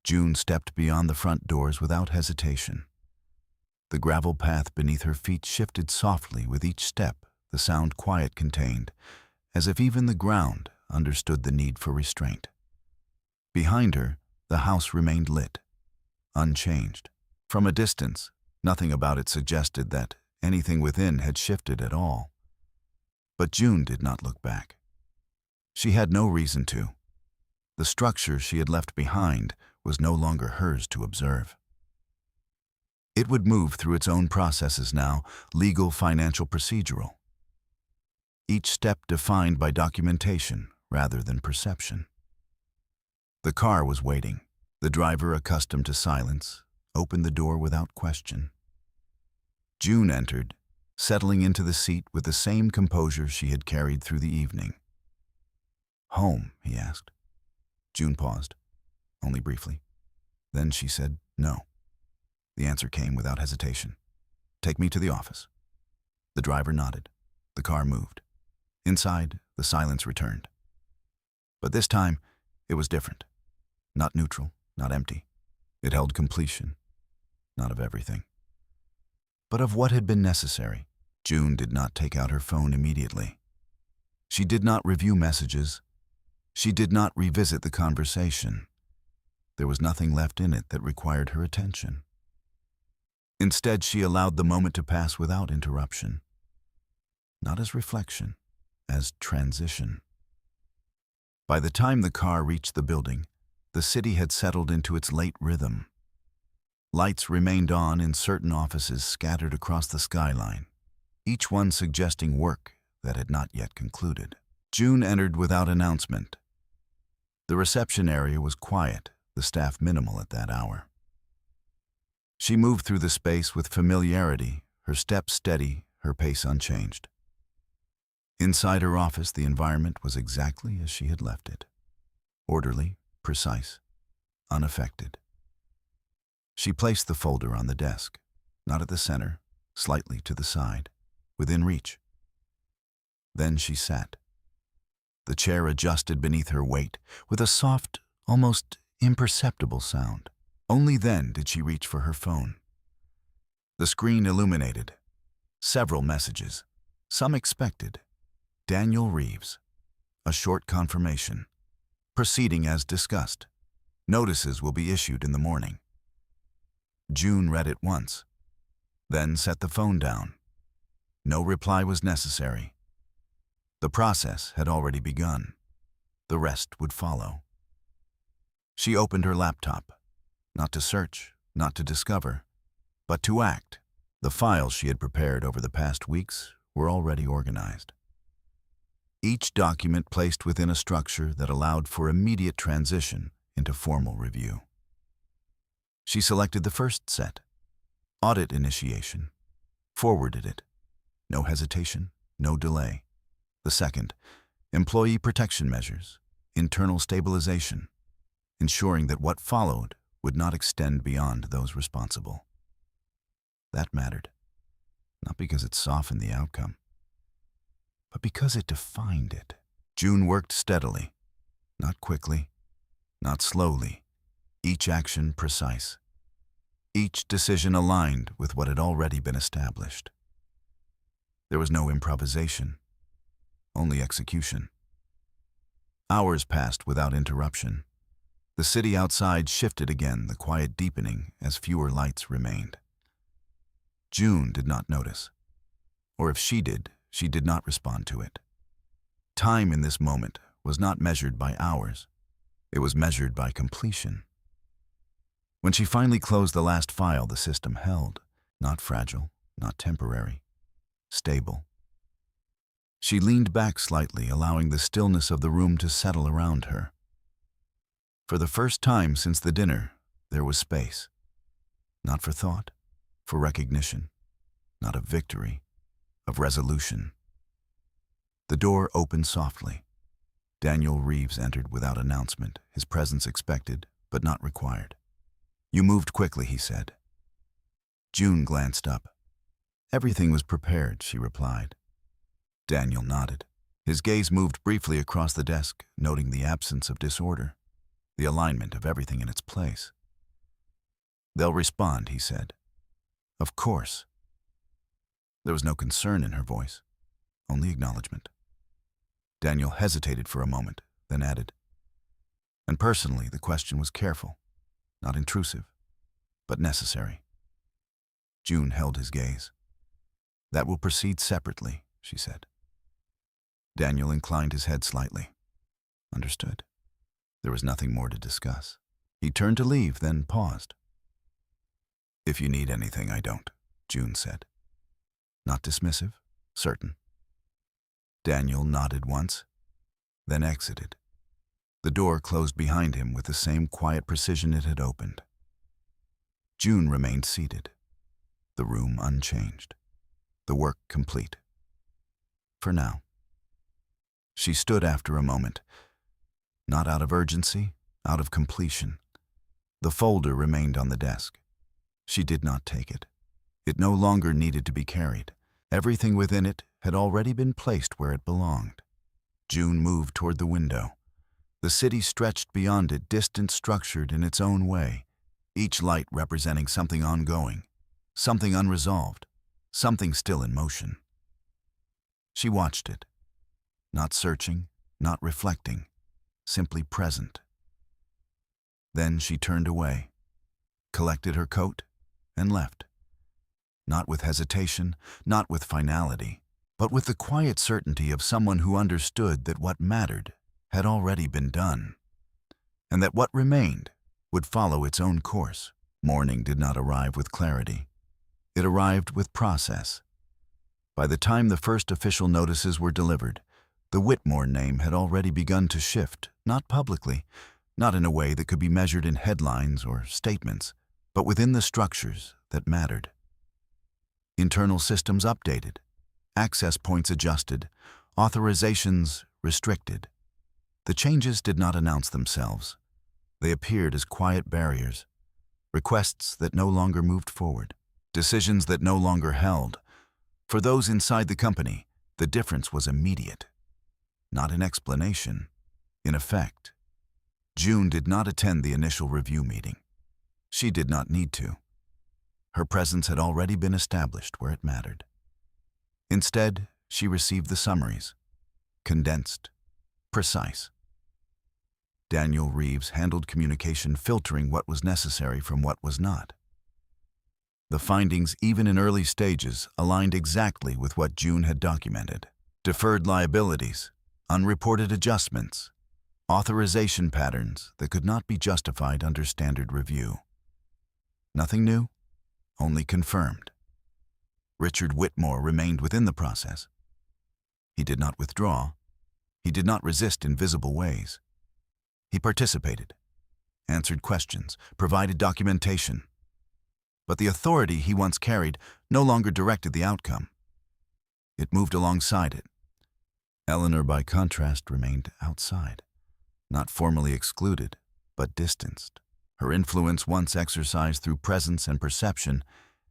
June stepped beyond the front doors without hesitation. The gravel path beneath her feet shifted softly with each step, the sound quiet contained, as if even the ground understood the need for restraint. Behind her, the house remained lit, unchanged. From a distance, nothing about it suggested that anything within had shifted at all. But June did not look back. She had no reason to. The structure she had left behind was no longer hers to observe. It would move through its own processes now, legal, financial, procedural. Each step defined by documentation rather than perception. The car was waiting. The driver, accustomed to silence, opened the door without question. June entered, settling into the seat with the same composure she had carried through the evening. "Home?" he asked. June paused, only briefly. Then she said, "No." The answer came without hesitation. "Take me to the office." The driver nodded. The car moved. Inside, the silence returned. But this time, it was different. Not neutral, not empty. It held completion, not of everything, but of what had been necessary. June did not take out her phone immediately. She did not review messages. She did not revisit the conversation. There was nothing left in it that required her attention. Instead, she allowed the moment to pass without interruption. Not as reflection, as transition. By the time the car reached the building, the city had settled into its late rhythm. Lights remained on in certain offices scattered across the skyline, each one suggesting work that had not yet concluded. June entered without announcement. The reception area was quiet, the staff minimal at that hour. She moved through the space with familiarity, her steps steady, her pace unchanged. Inside her office, the environment was exactly as she had left it. Orderly, precise, unaffected. She placed the folder on the desk, not at the center, slightly to the side, within reach. Then she sat. The chair adjusted beneath her weight with a soft, almost imperceptible sound. Only then did she reach for her phone. The screen illuminated. Several messages, some expected. Daniel Reeves. A short confirmation. Proceeding as discussed. Notices will be issued in the morning. June read it once, then set the phone down. No reply was necessary. The process had already begun. The rest would follow. She opened her laptop, not to search, not to discover, but to act. The files she had prepared over the past weeks were already organized. Each document placed within a structure that allowed for immediate transition into formal review. She selected the first set, audit initiation, forwarded it. No hesitation, no delay. The second, employee protection measures, internal stabilization, ensuring that what followed would not extend beyond those responsible. That mattered, not because it softened the outcome, but because it defined it. June worked steadily, not quickly, not slowly, each action precise, each decision aligned with what had already been established. There was no improvisation, only execution. Hours passed without interruption. The city outside shifted again, the quiet deepening as fewer lights remained. June did not notice, or if she did not respond to it. Time in this moment was not measured by hours. It was measured by completion. When she finally closed the last file, the system held, not fragile, not temporary, stable. She leaned back slightly, allowing the stillness of the room to settle around her. For the first time since the dinner, there was space. Not for thought, for recognition, not of victory, of resolution. The door opened softly. Daniel Reeves entered without announcement, his presence expected, but not required. "You moved quickly," he said. June glanced up. "Everything was prepared," she replied. Daniel nodded. His gaze moved briefly across the desk, noting the absence of disorder, the alignment of everything in its place. "They'll respond," he said. "Of course." There was no concern in her voice, only acknowledgement. Daniel hesitated for a moment, then added, "And personally, the question was careful, not intrusive, but necessary." June held his gaze. "That will proceed separately," she said. Daniel inclined his head slightly. Understood. There was nothing more to discuss. He turned to leave, then paused. "If you need anything, I don't," June said. Not dismissive, certain. Daniel nodded once, then exited. The door closed behind him with the same quiet precision it had opened. June remained seated, the room unchanged, the work complete. For now. She stood after a moment, not out of urgency, out of completion. The folder remained on the desk. She did not take it. It no longer needed to be carried. Everything within it had already been placed where it belonged. June moved toward the window. The city stretched beyond it, distant, structured in its own way, each light representing something ongoing, something unresolved, something still in motion. She watched it, not searching, not reflecting, simply present. Then she turned away, collected her coat, and left. Not with hesitation, not with finality, but with the quiet certainty of someone who understood that what mattered had already been done, and that what remained would follow its own course. Morning did not arrive with clarity. It arrived with process. By the time the first official notices were delivered, the Whitmore name had already begun to shift, not publicly, not in a way that could be measured in headlines or statements, but within the structures that mattered. Internal systems updated, access points adjusted, authorizations restricted. The changes did not announce themselves. They appeared as quiet barriers, requests that no longer moved forward, decisions that no longer held. For those inside the company, the difference was immediate. Not in explanation, in effect. June did not attend the initial review meeting. She did not need to. Her presence had already been established where it mattered. Instead, she received the summaries, condensed, precise. Daniel Reeves handled communication, filtering what was necessary from what was not. The findings, even in early stages, aligned exactly with what June had documented. Deferred liabilities, unreported adjustments, authorization patterns that could not be justified under standard review. Nothing new, only confirmed. Richard Whitmore remained within the process. He did not withdraw. He did not resist in visible ways. He participated, answered questions, provided documentation. But the authority he once carried no longer directed the outcome. It moved alongside it. Eleanor, by contrast, remained outside, not formally excluded, but distanced. Her influence, once exercised through presence and perception,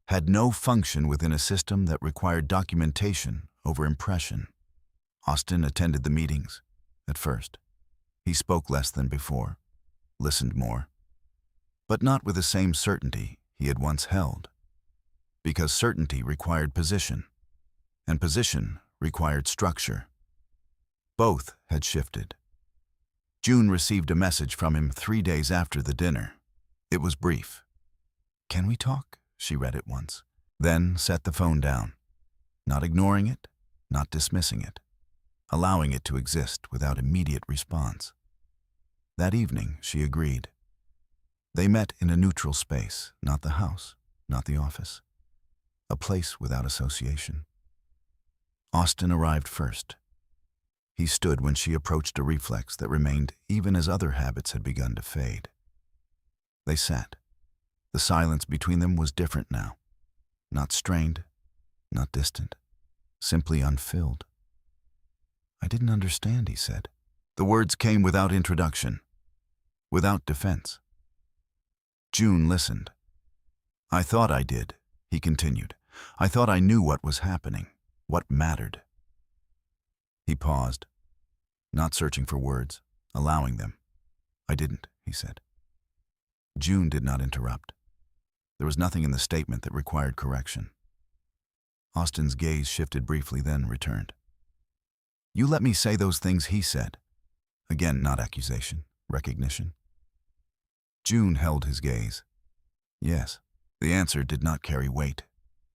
had no function within a system that required documentation over impression. Austin attended the meetings, at first. He spoke less than before, listened more, but not with the same certainty he had once held, because certainty required position, and position required structure. Both had shifted. June received a message from him 3 days after the dinner. It was brief. "Can we talk?" She read it once, then set the phone down, not ignoring it, not dismissing it, allowing it to exist without immediate response. That evening, she agreed. They met in a neutral space, not the house, not the office, a place without association. Austin arrived first. He stood when she approached, a reflex that remained even as other habits had begun to fade. They sat. The silence between them was different now. Not strained, not distant, simply unfilled. "I didn't understand," he said. The words came without introduction, without defense. June listened. "I thought I did," he continued. "I thought I knew what was happening, what mattered." He paused, not searching for words, allowing them. "I didn't," he said. June did not interrupt. There was nothing in the statement that required correction. Austin's gaze shifted briefly, then returned. "You let me say those things," he said. Again, not accusation, recognition. June held his gaze. Yes. The answer did not carry weight.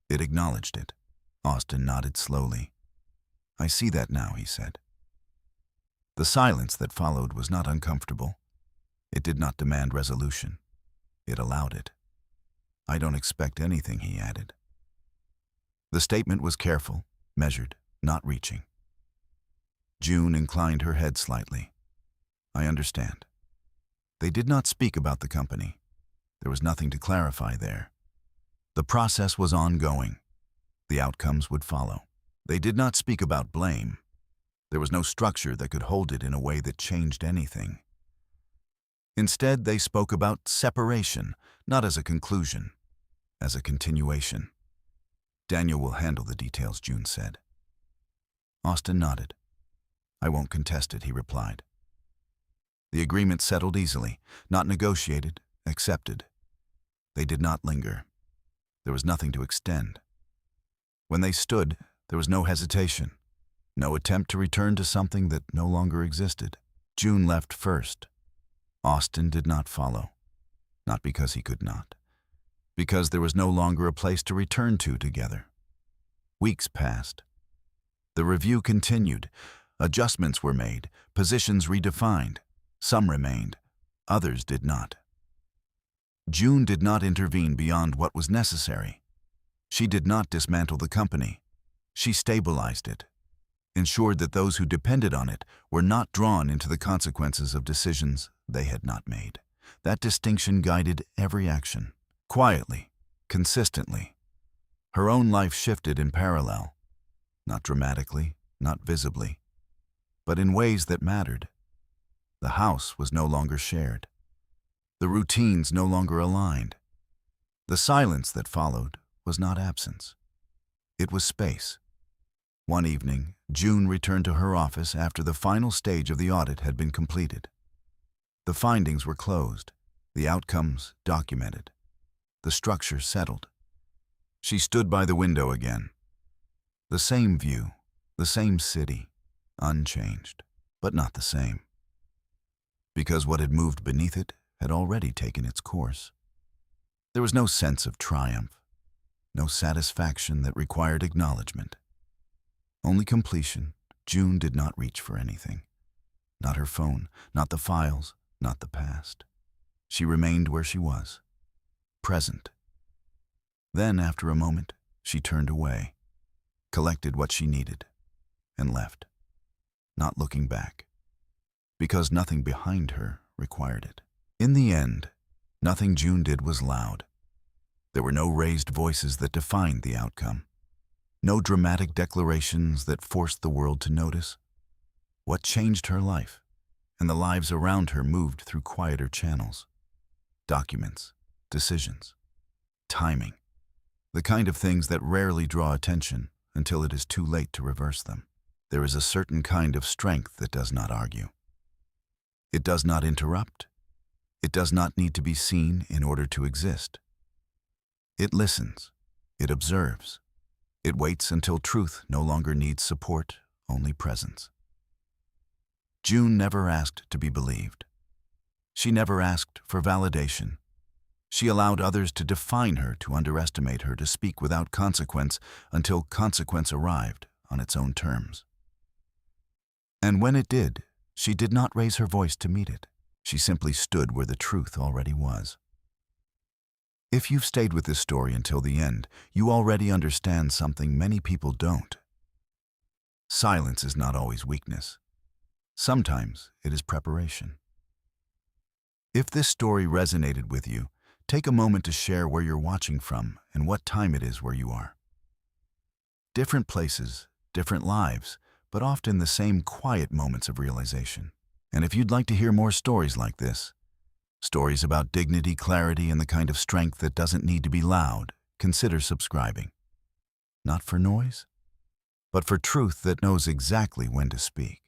It acknowledged it. Austin nodded slowly. "I see that now," he said. The silence that followed was not uncomfortable. It did not demand resolution. It allowed it. "I don't expect anything," he added. The statement was careful, measured, not reaching. June inclined her head slightly. "I understand." They did not speak about the company. There was nothing to clarify there. The process was ongoing. The outcomes would follow. They did not speak about blame. There was no structure that could hold it in a way that changed anything. Instead, they spoke about separation, not as a conclusion, as a continuation. "Daniel will handle the details," June said. Austin nodded. "I won't contest it," he replied. The agreement settled easily, not negotiated, accepted. They did not linger. There was nothing to extend. When they stood, there was no hesitation, no attempt to return to something that no longer existed. June left first. Austin did not follow, not because he could not, because there was no longer a place to return to together. Weeks passed. The review continued. Adjustments were made, positions redefined. Some remained, others did not. June did not intervene beyond what was necessary. She did not dismantle the company. She stabilized it, ensured that those who depended on it were not drawn into the consequences of decisions they had not made. That distinction guided every action, Quietly, consistently, her own life shifted in parallel, not dramatically, not visibly, but in ways that mattered. The house was no longer shared. The routines no longer aligned. The silence that followed was not absence. It was space. One evening, June returned to her office after the final stage of the audit had been completed. The findings were closed, the outcomes documented, the structure settled. She stood by the window again. The same view, the same city, unchanged, but not the same. Because what had moved beneath it had already taken its course. There was no sense of triumph, no satisfaction that required acknowledgement. Only completion. June did not reach for anything. Not her phone, not the files, not the past. She remained where she was, present. Then, after a moment, she turned away, collected what she needed, and left, not looking back, because nothing behind her required it. In the end, nothing June did was loud. There were no raised voices that defined the outcome, no dramatic declarations that forced the world to notice. What changed her life, and the lives around her, moved through quieter channels. Documents, decisions, timing, the kind of things that rarely draw attention until it is too late to reverse them. There is a certain kind of strength that does not argue. It does not interrupt. It does not need to be seen in order to exist. It listens. It observes. It waits until truth no longer needs support, only presence. June never asked to be believed. She never asked for validation. She allowed others to define her, to underestimate her, to speak without consequence until consequence arrived on its own terms. And when it did, she did not raise her voice to meet it. She simply stood where the truth already was. If you've stayed with this story until the end, you already understand something many people don't. Silence is not always weakness. Sometimes it is preparation. If this story resonated with you, take a moment to share where you're watching from and what time it is where you are. Different places, different lives, but often the same quiet moments of realization. And if you'd like to hear more stories like this, stories about dignity, clarity, and the kind of strength that doesn't need to be loud, consider subscribing. Not for noise, but for truth that knows exactly when to speak.